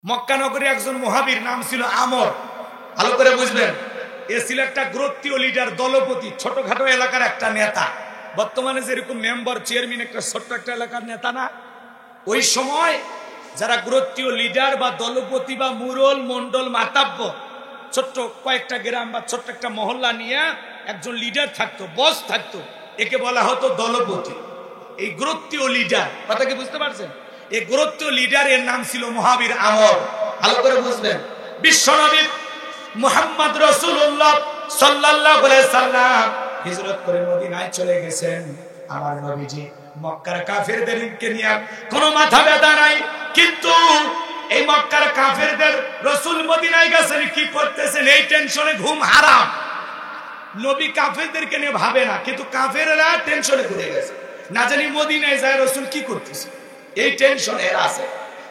মক্কা নগরে একজন মুহাবির নাম ছিল আমর। ভালো করে বুঝবেন, এ ছিল একটা গোত্রীয় লিডার, দলপতি, ছোটখাটো এলাকার একটা নেতা। বর্তমানে যেরকম মেম্বার চেয়ারম্যান একটা ছোট্ট একটা এলাকার নেতা না, ওই সময় যারা গোত্রীয় লিডার বা দলপতি বা মুরল মন্ডল মাতাব্য, ছোট্ট কয়েকটা গ্রাম বা ছোট্ট একটা মহল্লা নিয়ে একজন লিডার থাকতো, বস থাকতো, একে বলা হতো দলপতি। এই গোত্রীয় লিডার, কথা কি বুঝতে পারছেন? এই গোত্রীয় লিডারের নাম ছিল মুহাবির আমর। ভালো করে বুঝবেন, বিশ্বনবী মুহাম্মদ রাসূলুল্লাহ সাল্লাল্লাহু আলাইহি সাল্লাম হিজরত করে মদিনায় চলে গেছেন। আমার নবীজি মক্কার কাফেরদেরকে নিয়ে কোনো মাথা ব্যথা নাই, কিন্তু এই মক্কার কাফেরদের রাসূল মদিনায় গেছেন কি করতেছেন এই টেনশনে ঘুম হারাম। নবী কাফেরদেরকে নিয়ে ভাবে না, কিন্তু কাফেররা টেনশনে ঘুরে গেছে, না জানি মদিনায় যায় রাসূল কি করতেছে, এই টেনশনে আছে।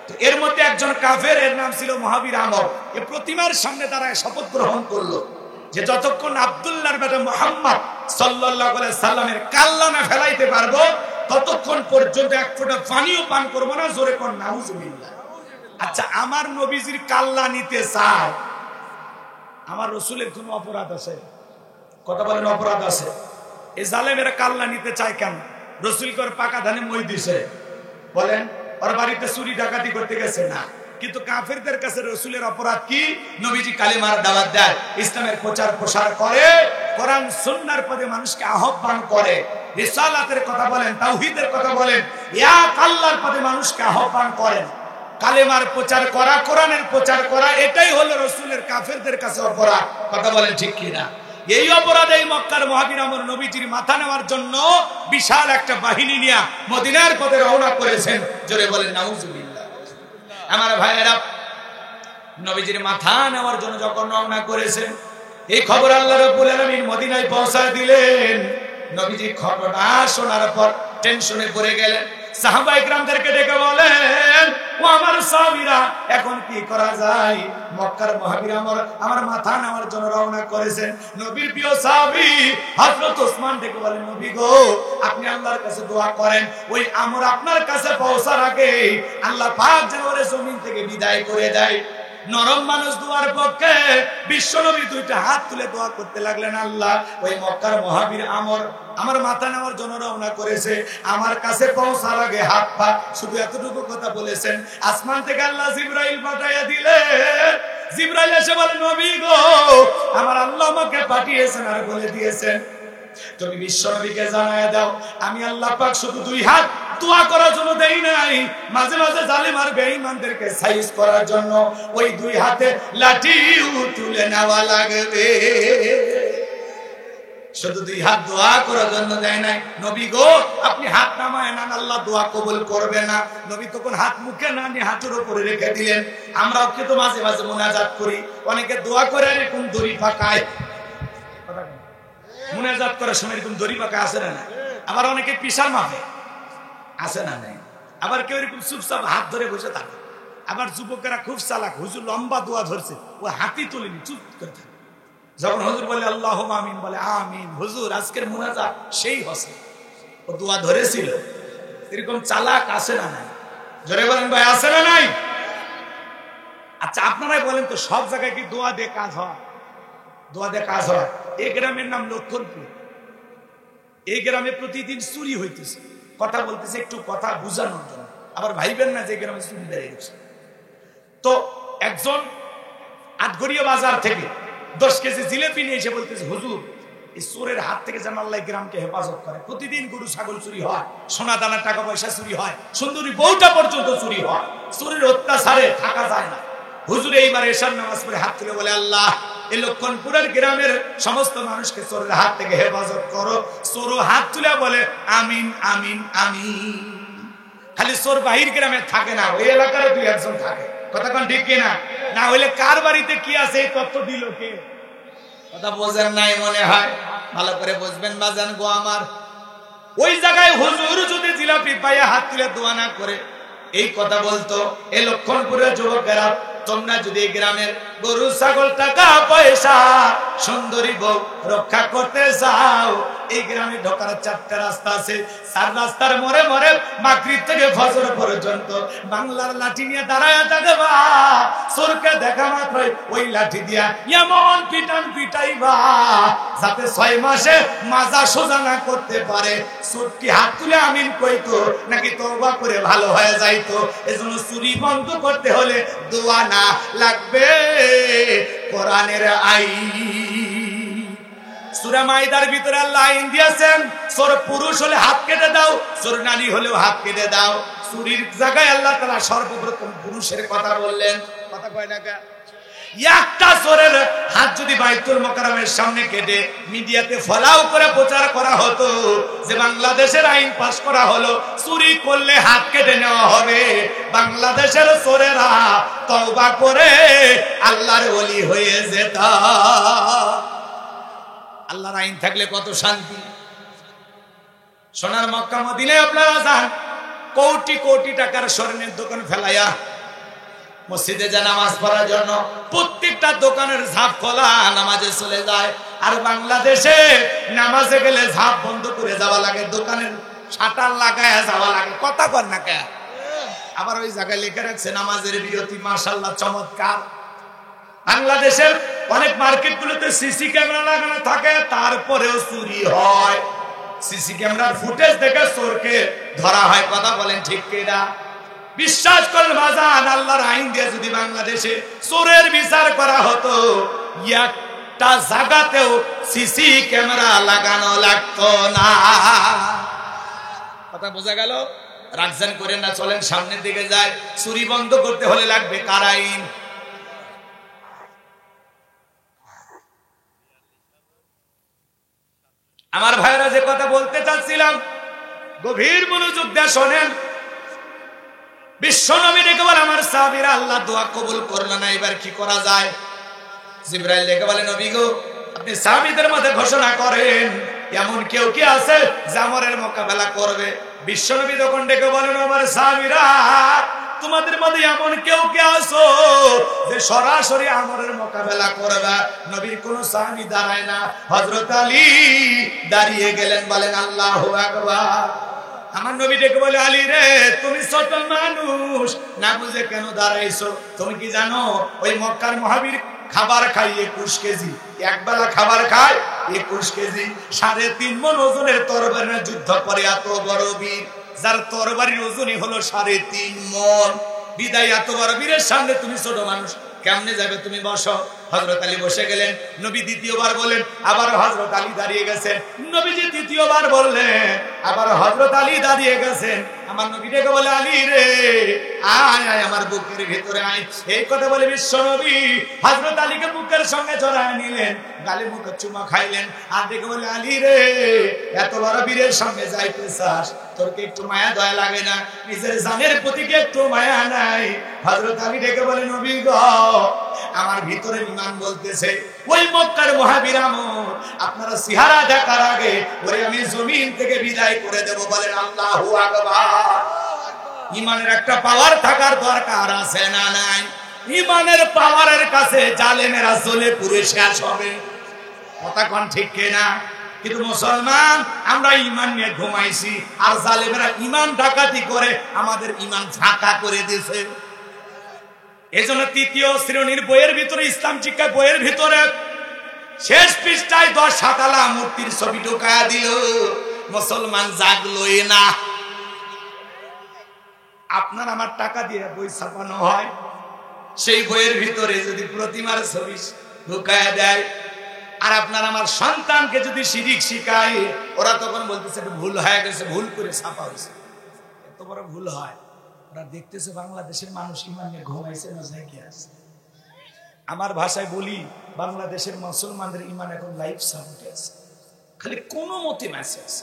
তো এর মধ্যে একজন কাফের, এর নাম ছিল মুহাবির আমর। এ প্রতিমার সামনে দাঁড়ায় শপথ গ্রহণ করলো যে যতক্ষণ আব্দুল্লাহর বেটা মুহাম্মদ সাল্লাল্লাহু আলাইহি সাল্লামের কাল্লা না ফেলাইতে পারবো ততক্ষণ পর্যন্ত এক ফোঁটা পানিও পান করবো না। জোরে কোন নাউজুবিল্লাহ। আচ্ছা, আমার নবীজির কাল্লা নিতে চায়, আমার রাসূলের কোনো অপরাধ আছে? কথা বলেন, অপরাধ আছে? এই জালেমেরা কাল্লা নিতে চায় কেন? রাসূল কর পাকা ধানে মই দিছে, বলেন ওর বাড়িতে চুরি ডাকাতি করতে গেছে না, কিন্তু কাফেরদের কাছে রাসূলের অপরাধ কি? নবীজি কালিমার দাওয়াত দেয়, ইসলামের প্রচার প্রসার করে, কোরআন সুন্নাহর পথে মানুষকে আহ্বান করে, রিসালাতের কথা বলেন, তাওহীদের কথা বলেন, এক আল্লাহর পথে মানুষকে আহ্বান করেন। কালেমার প্রচার করা, কোরআনের প্রচার করা, এটাই হলো রাসূলের কাফেরদের কাছে অপরাধ। কথা বলেন ঠিক কি না? এই অপরাধে মক্কার মুহাবির আমর নবীজির মাথা নেওয়ার জন্য বিশাল একটা বাহিনী নিয়ে মদিনার পথে রওনা করেছেন। জোরে বলেন নাউজুবিল্লাহ। আমার ভাইয়েরা, নবীজির মাথা নেওয়ার জন্য যখন রওনা করেছেন, এই খবর আল্লাহ রাব্বুল আলামিন মদিনায় পৌঁছায় দিলেন। নবীজি খবরটা শোনার পর টেনশনে পড়ে গেলেন। সাহাবায়ে কিরামদেরকে ডেকে বলেন, ও আমার সাহাবীরা, এখন কি করা যায়? মক্কার মুহাবির আমর আমার মাথা নেওয়ার জন্য রওনা করেছেন। নবীর প্রিয় সাহাবী হযরত ওসমান ডেকে বলেন, নবী গো, আপনি আল্লাহর কাছে দোয়া করেন, ওই আমর আপনার কাছে পৌঁছার আগে আল্লাহ পাক যেন ওরে জমিন থেকে বিদায় করে দেয়। নরম মানুষ দোয়ার পক্ষে। বিশ্বনবী দুইটা হাত তুলে দোয়া করতে লাগলেন, আল্লাহ, ওই মক্কার মুহাবির আমর আমার মাথা নেওয়ার জন্য রওনা করেছে, আমার কাছে পৌঁছার আগে হাত পা, শুধু এতটুকু কথা বলেছেন। আসমান থেকে আল্লাহ জিবরাইল পাঠাইয়া দিলেন। জিবরাইল এসে বলে, নবী গো, আমার আল্লাহ আমাকে পাঠিয়েছেন আর বলে দিয়েছেন তুমি বিশ্বনবীকে জানায়া দাও, আমি আল্লাহ পাক শুধু দুই হাত দোয়া করার জন্য দেই নাই, মাঝে মাঝে জালেম আর বেঈমানদেরকে সাইজ করার জন্য ওই দুই হাতে লাঠিও তুলে নেওয়া লাগবে। শুধু দুই হাত দোয়া করার জন্য দেয় নাই। নবী গো, আপনি হাত নামায় না, আল্লাহ দোয়া কবুল করবে না। নবী তখন হাত মুখে না নিয়ে হাতের উপরে রেখে দিলেন। আমরাও কিন্তু মাঝে মাঝে মুনাজাত করি, অনেকে দোয়া করে এরকম দড়ি পাকায়, মুনাজাত করার সময় এরকম দড়ি পাকায়, আছে না? আবার অনেকে পিসার মাপে, আছে না? নাই। আবার কেউ এরকম চুপচাপ হাত ধরে বসে থাকে। আবার যুবকেরা খুব চালাক, হুজুর লম্বা দোয়া ধরছে, ও হাতই তুলেনি, চুপ করে থাকে। যখন হুজুর বলে আল্লাহুম্মা আমিন, বলে আমিন। হুজুর আজকের মুনাজাত সেই হসে, ও দোয়া ধরেছিল। এরকম চালাক আছে না নাই? জোরে বলেন ভাই, আছে না নাই? আচ্ছা, আপনারাই বলেন তো, সব জায়গায় কি দোয়া দিয়ে কাজ হয়? দোয়া দিয়ে কাজ হয়? এই গ্রামের নাম লক্ষণপুর। এই গ্রামে প্রতিদিন চুরি হইতেছে। কথা বলতেছে একটু কথা বুঝানোর জন্য, আবার ভাইবেন না যে গ্রামে চুরি বেড়ে গেছে। তো একজন আটঘরিয়া বাজার থেকে 10 কেজি জিলেপি নিয়ে এসে বলতেছে, হুজুর, এই চোরের হাত থেকে যেন আল্লাহ গ্রামকে হেফাজত করে। প্রতিদিন গরু ছাগল চুরি হয়, সোনা দানা টাকা পয়সা চুরি হয়, সুন্দরী বউটা পর্যন্ত চুরি হয়। চোরের অত্যাচারে থাকা যায় না। হুজুর এইবার এশার নামাজ পড়ে হাত তুলে বলে, আল্লাহ, এই লক্ষণপুরের গ্রামের সমস্ত মানুষকে চোরের হাত থেকে হেফাজত করো। চোর হাত তুলে বলে আমিন আমিন আমিন। খালি চোর বাহির গ্রামে থাকে না, ওই এলাকার দুই একজন থাকে। কথা কোন ঠিক কিনা? না হইলে কার বাড়িতে কি আছে এই তথ্য দিল কে? কথা বোঝেন নাই মনে হয়? ভালো করে বুঝবেন বাজান গো আমার। ওই জায়গায় হুজুর যদি জিলাপি পাইয়া হাত তুলে দোয়া না করে এই কথা বলতো, এই লক্ষণপুরের যুবকেরা, তোমরা যদি গ্রামের গরু ছাগল টাকা পয়সা সুন্দরী বউ রক্ষা করতে চাও, এই গ্রামে ঢোকার 4টা রাস্তা আছে। 4 রাস্তার মোড়ে মোড়ে মাগরিব থেকে ফজর পর্যন্ত বাংলার লাঠি নিয়ে দাঁড়ায় থাকবা। দেখা মাত্র ওই লাঠি দিয়া এমন পিটান পিটাইবা যাতে 6 মাসে মাজা সোজা না করতে পারে। চোরটি হাত তুলে আমিন কইতো নাকি তওবা করে ভালো হয়ে যাইতো। এজন্য চুরি বন্ধ করতে হলে দোয়া না, লাগবে কোরআনের আইন। সূরা মাইদার ভিতরে আল্লাহ আইন দিয়েছেন, চোর পুরুষ হলে হাত কেটে দাও, চোর নারী হলেও হাত কেটে দাও। চুরির জায়গায় আল্লাহ তাআলা সর্বপ্রথম পুরুষের কথা বললেন। কথা কয় না কা? একটা চোরের হাত যদি বাইতুল মোকাররমের সামনে কেটে মিডিয়াতে ফলাও করে প্রচার করা হতো যে বাংলাদেশের আইন পাস করা হলো, চুরি করলে হাত কেটে নেওয়া হবে, বাংলাদেশের চোরেরা তওবা করে আল্লাহর ওলি হয়ে যেত। আল্লাহর আইন থাকলে কত শান্তি। সোনার মক্কা মদিনায় আপনারা যান, কোটি কোটি টাকার স্বর্ণের দোকান ফেলাইয়া মসজিদে যা নামাজ পড়ার জন্য প্রত্যেকটা দোকানের ঝাঁপ খোলা, নামাজে চলে যায়। আর বাংলাদেশে নামাজে গেলে ঝাঁপ বন্ধ করে যাওয়া লাগে, দোকানের শাটার লাগায় যাওয়া লাগে। কথা কর না কে? আবার ওই জায়গায় লিখে রাখছে নামাজের বিরতি। মাশাআল্লাহ, চমৎকার। বাংলাদেশের অনেক মার্কেটগুলোতে সিসি ক্যামেরা লাগানো থাকে, তারপরেও চুরি হয়। সিসি ক্যামেরার ফুটেজ দেখে চোরকে ধরা হয়। কথা বলেন ঠিক কিনা? বিশ্বাস করেন বাজান, আল্লাহর আইন দিয়ে যদি বাংলাদেশে চোরের বিচার করা হতো, একটা জায়গাতেও সিসি ক্যামেরা লাগানো লাগতো না। কথা বোঝা গেল? রাখছেন করেন না, চলেন সামনের দিকে যায়। চুরি বন্ধ করতে হলে লাগবে কার আইন? আমার ভাইরা যে কথা বলতে চাচ্ছিলাম, গভীর মনোযোগ দিয়ে শোনেন। বিশ্ব নবী ডেকে বলে, আমার সাহাবীরা আল্লাহ দোয়া কবুল করলো না, এবার কি করা যায়? জিবরাইল ডেকে বলে, নবী গো, আপনি সাহাবীদের মধ্যে ঘোষণা করেন এমন কেউ কি আছে যে আমরের মোকাবেলা করবে। বিশ্ব নবী তখন ডেকে বলেন, আমার সাহাবীরা, তোমাদের মধ্যে এমন কেউ কে আছো যে সরাসরি আমরের মোকাবেলা করবে? নবীর কোন সাহাবী দাঁড়ায় না, হযরত আলী দাঁড়িয়ে গেলেন, বলেন আল্লাহু আকবার। আমার নবী ডেকে বলে, আলী রে, তুমি ছোট মানুষ, না বুঝে কেন দাঁড়াইছো? তুমি কি জানো ওই মক্কার মহাবীর খাবার খাই 21 কেজি, একবেলা খাবার খায় 21 কেজি, 3.5 মণ ওজনের তরবারি যুদ্ধ করে এত বড় বীর, যার তরবারির ওজনই হলো 3.5 মণ। বিদায় এত বড় বীরের সামনে তুমি ছোট মানুষ, কেমনে যাবে? তুমি বসো। হযরত আলী বসে গেলেন। নবী দ্বিতীয়বার বলেন, আবার হযরত আলী দাঁড়িয়ে গেছেন। নবীজি তৃতীয়বার বললেন, আবার হযরত আলী দাঁড়িয়ে গেছেন। আমার নবী ডেকে বলে, আলী রে, আয় আয় আমার বুকের ভিতরে আয়। এই কথা বলে বিশ্ব নবী হযরত আলীকে বুকের সঙ্গে জড়ায় নিলেন, গালে মুখে চুমা খাইলেন। আর ডেকে বলে, আলী রে, এত বড় বীরের সঙ্গে যাইতে চাস, তোর কি একটু মায়া দয়া লাগে না? নিজের জানের প্রতি কি একটু মায়া নাই? হযরত আলী ডেকে বলে, নবী গো, আমার ভিতরে ইমান বলতেছে ওই মক্কার মহাবীর আমর আপনারা চেহারা দেখার আগে ওরে আমি জমিন থেকে বিদায় করে দেব। বলেন আল্লাহু আকবার। ইমানের একটা পাওয়ার থাকার দরকার আছে না নাই? ইমানের পাওয়ারের কাছে জালেমেরা জ্বলে পুড়ে শেষ হবে। কথা কোন ঠিক কিনা? কিন্তু মুসলমান আমরা ইমান নিয়ে ঘুমাইছি, আর জালেমেরা ইমান ডাকাতি করে আমাদের ইমান ফাঁকা করে দিয়েছে। এজন্য তৃতীয় শ্রেণীর বইয়ের ভিতরে, ইসলাম শিক্ষা বইয়ের ভিতরে শেষ পৃষ্ঠায় 10 সাতালা মূর্তির ছবি ঢোকায়া দিল। মুসলমান জাগলোই না। আপনার আমার টাকা দিয়ে বই ছাপানো হয়, সেই বইয়ের ভিতরে যদি প্রতিমার ছবি ঢোকায়া দেয়, আর আপনার আমার সন্তানকে যদি শিরিক শিখায়, ওরা তখন বলতেছে ভুল হয়ে গেছে, ভুল করে ছাপা হয়েছে। এত বড় ভুল হয়। ওরা দেখতেছে বাংলাদেশের মানুষ ইমান নিয়ে ঘুমাইছে না জায়গা আছে। আমার ভাষায় বলি, বাংলাদেশের মুসলমানদের ইমান এখন লাইফ সাপোর্টে আছে, খালি কোনো মতে মেসেজ।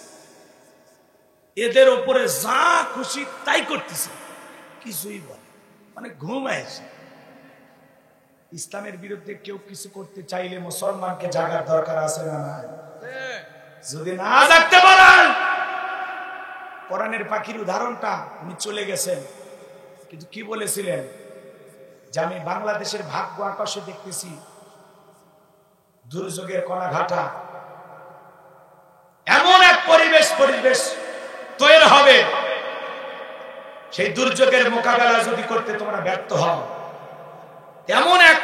এদের উপরে যা খুশি তাই করতেছে, কিছুই বলে, মানে ঘুমাইছে। ইসলামের বিরুদ্ধে কেউ কিছু করতে চাইলে মুসলমানকে জাগার দরকার আছে না? যদি না জাগতে পারেন, কোরআনের পাখির উদাহরণটা উনি চলে গেছেন, কিন্তু কি বলেছিলেন যে আমি বাংলাদেশের ভাগ্য আকাশে দেখতেছি দুর্যোগের কণাঘাটা, এমন এক পরিবেশ তৈরি হবে, সেই দুর্যোগের মোকাবেলা যদি করতে তোমরা ব্যর্থ হও, এমন এক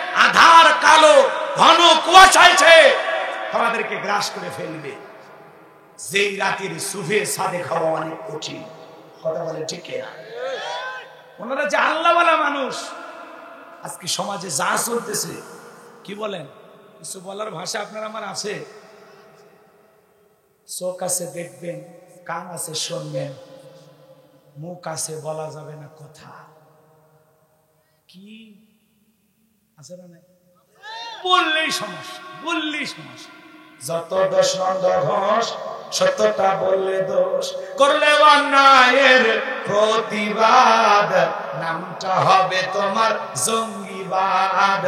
আমাদেরকে গ্রাস করে ফেলবে। যেই রাতের সুফে সাদে খাওয়া অনেক কঠিন। কথা বলে ঠিক না? ওনারা যে আল্লাহওয়ালা মানুষ। আজকে সমাজে যা চলতেছে, কি বলেন, কিছু বলার ভাষা আপনার আমার আছে? চোখ আছে দেখবেন, কান আছে শুনবেন, মুখ আছে বলা যাবে না কথা। কি আছে না? বললেই সমস্যা, বললেই সমস্যা। যত দোষ নন্দ ঘোষ, সত্যটা বললে দোষ, করলে অন্যায়ের প্রতিবাদ, নামটা হবে তোমার জঙ্গিবাদ,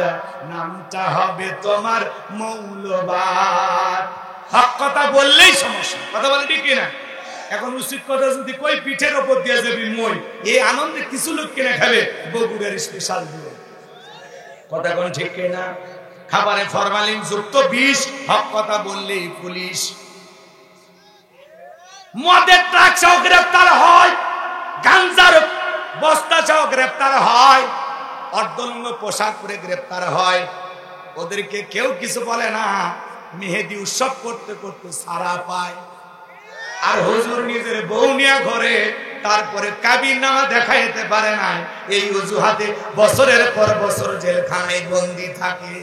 নামটা হবে তোমার মৌলবাদ। হক কথা বললেই সমস্যা। কথা বলে ঠিক কিনা? এখন উচিত কথা যদি কই পিঠের ওপর দিয়ে যাবি মই, এই আনন্দে কিছু লোক কিনে খাবে বগুড়ার স্পেশাল দিয়ে। কথা কোন ঠিক কিনা? খাবারে ফরমালিন যুক্ত বিষ, হক কথা বললেই পুলিশ। মদের ট্রাক সহ গ্রেফতার হয়, গাঞ্জার বস্তা সহ গ্রেফতার হয়, অর্ধলঙ্গ পোশাক পরে গ্রেফতার হয়। ওদেরকে কেউ কিছু বলে না। মেহেদি উৎসব করতে করতে সারা পায়। আর হুজুর নিজের বউ নিয়ে ঘরে, তারপরে কাবির নামা দেখাইতে পারে না। এই অজুহাতে বছরের পর বছর জেলখানায় বন্দী থাকে।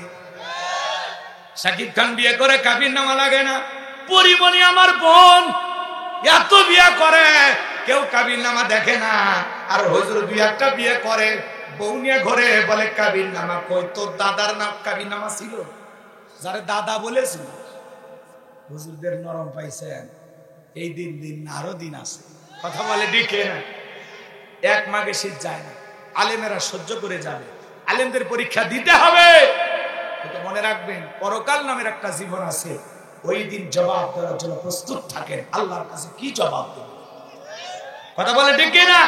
শাকিব খান বিয়ে করে কাবির নামা লাগে না। পরিমণি আমার বোন এত বিয়ে করে, কেউ কাবির নামা দেখে না। আর হুজুর দুই একটা বিয়ে করে, বউ নিয়ে ঘরে, বলে কাবির নামা কই? তোর দাদার নাম কাবির নামা ছিল, যারে দাদা বলেছিল। হুজুরদের নরম পাইছেন, এই দিন দিন আরো দিন আছে। কথা বলে ডিকে না। এক মাঘে শীত যায় না, আলেমেরা সহ্য করে যাবে। আলেমদের পরীক্ষা দিতে হবে। এটা মনে রাখবেন, পরকাল নামের একটা জীবন আছে। ওই দিন জবাব দেওয়ার জন্য প্রস্তুত থাকেন। আল্লাহর কাছে কি জবাব দেবেন? কথা বলে ডিকে না।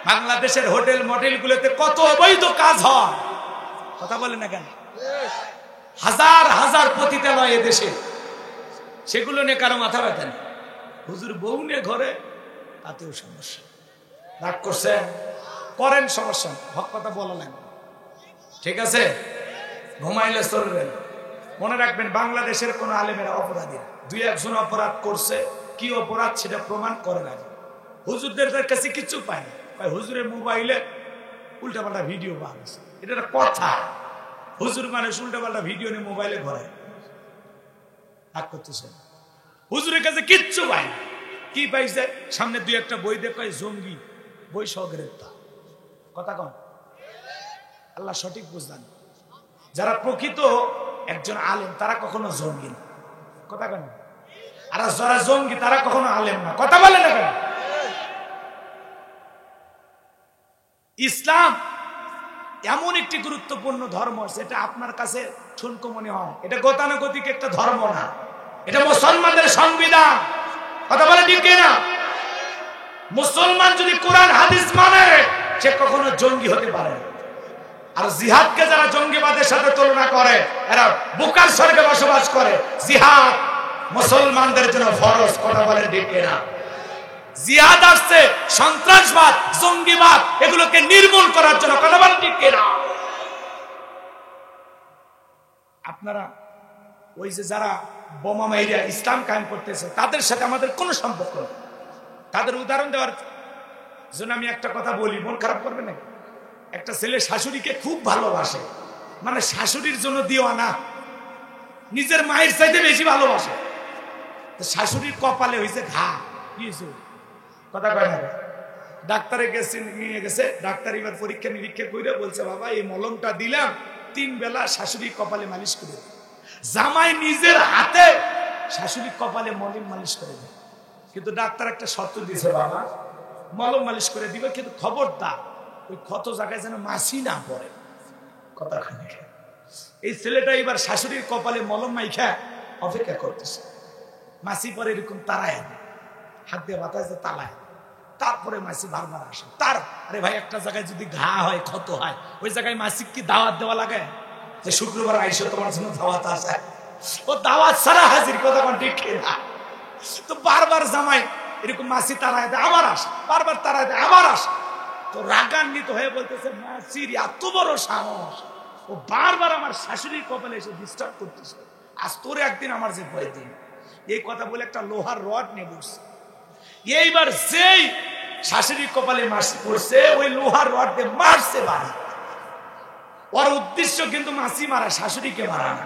বাংলাদেশের হোটেল মডেল গুলোতে কত অবৈধ কাজ হয়, কথা বলে না কেন? হাজার হাজার পতিতালয় দেশে, সেগুলো নিয়ে কারো মাথা ব্যথা নেই। হুজুর বউ নিয়ে ঘরে, তাতেও সমস্যা। রাগ করছেন, করেন, সমস্যা। হক কথা বলা লাগবে, ঠিক আছে? ঘুমাইলে চলবে না। মনে রাখবেন, বাংলাদেশের কোন আলেমেরা অপরাধী না। দুই একজন অপরাধ করছে, কি অপরাধ সেটা প্রমাণ করে না। হুজুরদের কাছে কিছু পায় না। হুজুরের মোবাইলে উল্টাপাল্টা ভিডিও পাওয়া গেছে, এটা একটা কথা। হুজুর মানুষ উল্টাপাল্টা ভিডিও নিয়ে মোবাইলে ঘরে রাগ করতেছে। হুজুরের কাছে কিচ্ছু পায় না। কি পাইছে? সামনে দুই একটা বই দেখায়, জঙ্গি বই সহ গ্রেপ্তার। কথা কন, আল্লাহ সঠিক বুঝলেন। যারা প্রকৃত একজন আলেম তারা কখনো জঙ্গি না। কথা কেন? আর যারা জঙ্গি তারা কখনো আলেম না। কথা বলে না কেন? ইসলাম এমন একটি গুরুত্বপূর্ণ ধর্ম, সেটা আপনার কাছে ঠুনকো মনে হয়। এটা গতানুগতিক একটা ধর্ম না, এটা মুসলমানদের সংবিধান। কথা বলে ঠিক না? মুসলমান যদি কোরআন হাদিস মানে, সে কখনো জঙ্গি হতে পারে না। আর জিহাদকে যারা জঙ্গিবাদের সাথে তুলনা করে, এরা বুকার স্বর্গে বসবাস করে। জিহাদ মুসলমানদের জন্য ফরজ। কথা বলে ঠিক না? জিহাদ আসছে সন্ত্রাসবাদ, জঙ্গিবাদ, এগুলোকে নির্মূল করার জন্য। কথা বলে ঠিক না? আপনারা ওই যে যারা বোমা মাইরা ইসলাম কায়েম করতেছে, তাদের সাথে আমাদের কোনো সম্পর্ক নেই। তাদের উদাহরণ দেওয়ার জন্য আমি একটা কথা বলি, মন খারাপ করবে না। একটা ছেলে শাশুড়িকে খুব ভালোবাসে, মানে শাশুড়ির জন্য দিওয়ানা, নিজের মায়ের চাইতে বেশি ভালোবাসে। শাশুড়ির কপালে হয়েছে ঘা। কি হয়েছে? কথা কয় না? ডাক্তারে গেছে, নিয়ে গেছে। ডাক্তার এবার পরীক্ষা নিরীক্ষা করে বলছে, বাবা এই মলমটা দিলাম, 3 বেলা শাশুড়ির কপালে মালিশ করে দেয়। জামাই নিজের হাতে শাশুড়ির কপালে মলম মালিশ করে দেয়। কিন্তু ডাক্তার একটা শর্ত দিয়েছে, বাবা মলম মালিশ করে দিবে, কিন্তু খবরদার ওই ক্ষত জায়গায় যেন মাছি না পড়ে। কথা খানে। এই ছেলেটা এবার শাশুড়ির কপালে মলম মাইখা অপেক্ষা করতেছে। মাছি পরে এরকম তারায় হাত দিয়ে বাতাসে তালায়, তারপরে মাছি বারবার আসে। আরে ভাই, একটা জায়গায় যদি ঘা হয়, ক্ষত হয়, ওই জায়গায় মাছি কি দাওয়াত দেওয়া লাগে যে শুক্রবার আইসো, তোমার জন্য দাওয়াত আসে? ও দাওয়াত ছাড়া হাজির। কথা কোন ঠিক না? তো বারবার জামাই এরকম মাছি তারায় দেয়, আবার আসে, বারবার তারায় দেয়, আবার আসে। তো রাগান্বিত হয়ে বলতেছে, মাছির এত বড় সাহস, ও বারবার আমার শাশুড়ির কপালে এসে ডিস্টার্ব করতেছে। আজ তোর একদিন আমার যে ভয় দিন, এই কথা বলে একটা লোহার রড নিয়ে বসছে। এইবার সেই শাশুড়ি কপালে মাসি পড়ছে, ওই লোহার রড দিয়ে মারছে বাড়ি। ওর উদ্দেশ্য কিন্তু মাসি মারা, শাশুড়িকে মারা না।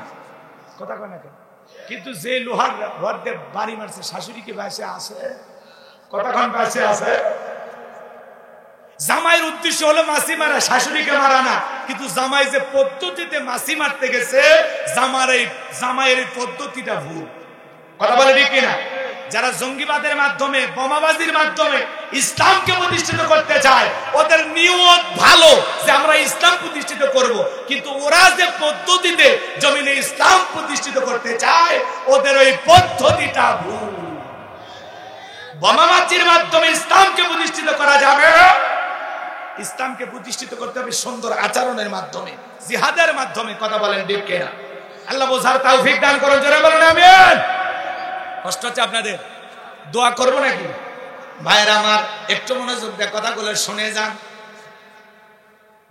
কথা কয় না কেন? কিন্তু যে লোহার রড দিয়ে বাড়ি মারছে, শাশুড়িকে বেঁচে আছে? কতক্ষণ বেঁচে আছে? জামাইয়ের উদ্দেশ্য হলো মাসি মারা, শাশুড়িকে মারা না। কিন্তু জামাই যে পদ্ধতিতে মাসি মারতে গেছে, জামাইয়ের পদ্ধতিটা ভুল। কথা বলে ঠিক কিনা? যারা জঙ্গিবাদের মাধ্যমে, বোমাবাজির মাধ্যমে ইসলামকে প্রতিষ্ঠিত করতে চায়, ওদের নিয়ত ভালো যে আমরা ইসলাম প্রতিষ্ঠিত করব, কিন্তু ওরা যে পদ্ধতিতে জমিনে ইসলাম প্রতিষ্ঠিত করতে চায়, ওদের ওই পদ্ধতিটা ভুল। বোমাবাজির মাধ্যমে ইসলামকে প্রতিষ্ঠিত করা যাবে। ইসলামকে প্রতিষ্ঠিত করতে হবে সুন্দর আচরণের মাধ্যমে, জিহাদের মাধ্যমে। কথা বলেন ঠিক কিনা? আল্লাহ বোঝার তৌফিক দান করুন, জোরে বলেন আমিন। কষ্ট হচ্ছে আপনাদের? দোয়া করবো নাকি? ভাইয়েরা আমার, একটু মনোযোগ দিয়ে কথাগুলো শুনে যান।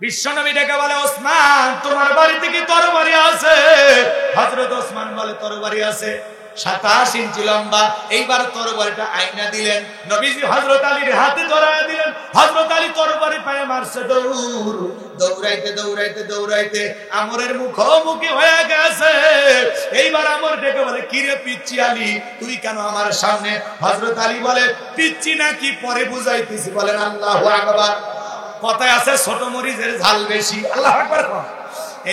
বিশ্বনবী ডেকে বলে, ওসমান তোমার বাড়িতে কি তরবারি আছে? হযরত ওসমান বলে, তরবারি আছে। 27 ইঞ্চি লম্বা। এইবার তরবারিটা আইনা দিলেন, নবীজি হযরত আলীর হাতে ধরায় দিলেন। হযরত আলী তরবারি পায়ে মারছে, দৌড়াইতে দৌড়াইতে দৌড়াইতে আমরের মুখোমুখি হয়ে গেছে। এইবার আমর ডেকে বলে, কিরে পিচ্চি আলী, তুই কেন আমার সামনে? হযরত আলী বলে, পিচ্চি নাকি পরে বুঝাইতেছি। বলেন আল্লাহু আকবার। কথায় আছে ছোট মরিচের ঝাল বেশি। আল্লাহু আকবার।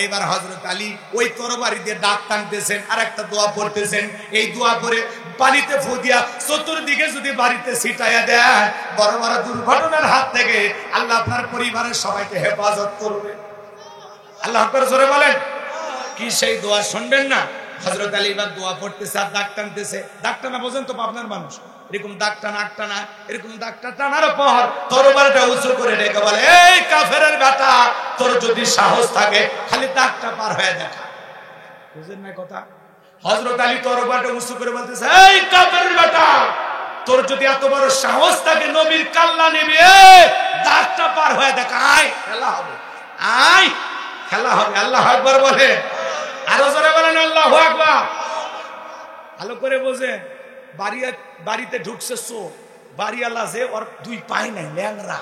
এইবার হযরত আলী ওই তরবারি দিয়ে দাঁত টানতেছেন আর একটা দোয়া পড়তেছেন। এই দোয়া পড়ে পানিতে ফু দিয়া চতুর্দিকে যদি বাড়িতে ছিটাইয়া দেয়, বড় বড় দুর্ঘটনার হাত থেকে আল্লাহ আপনার পরিবারের সবাইকে হেফাজত করবে। আল্লাহ আকবার, জোরে বলেন। কি সেই দোয়া শুনবেন না? হযরত আলী এবার দোয়া পড়তেছে আর দাগ টানতেছে। দাগ টানা বোঝেন তো আপনার মানুষ, এরকম দাগ টানা, আগ টানা, এরকম দাগটা টানার পর তরবারিটা উঁচু করে রেখে বলে, এই কাফেরের বেটা, তোর যদি সাহস থাকে খালি দাগটা পার হয়ে দেখা। বুঝেন না কথা? হযরত আলী তরবারিটা উঁচু করে বলতেছে, এই কাফেরের বেটা, তোর যদি এত বড় সাহস থাকে নবীর কাল্লা নেবে, দাগটা পার হয়ে দেখা। আয়, খেলা হবে, আয়, খেলা হবে। আল্লাহু আকবার বলে। আরো জোরে বলেন আল্লাহু আকবার। ভালো করে বোঝেন। বাড়িতে ঢুকছে চোর, বাড়িওয়ালা যে ওর দুই পাই নাই, ল্যাংরা।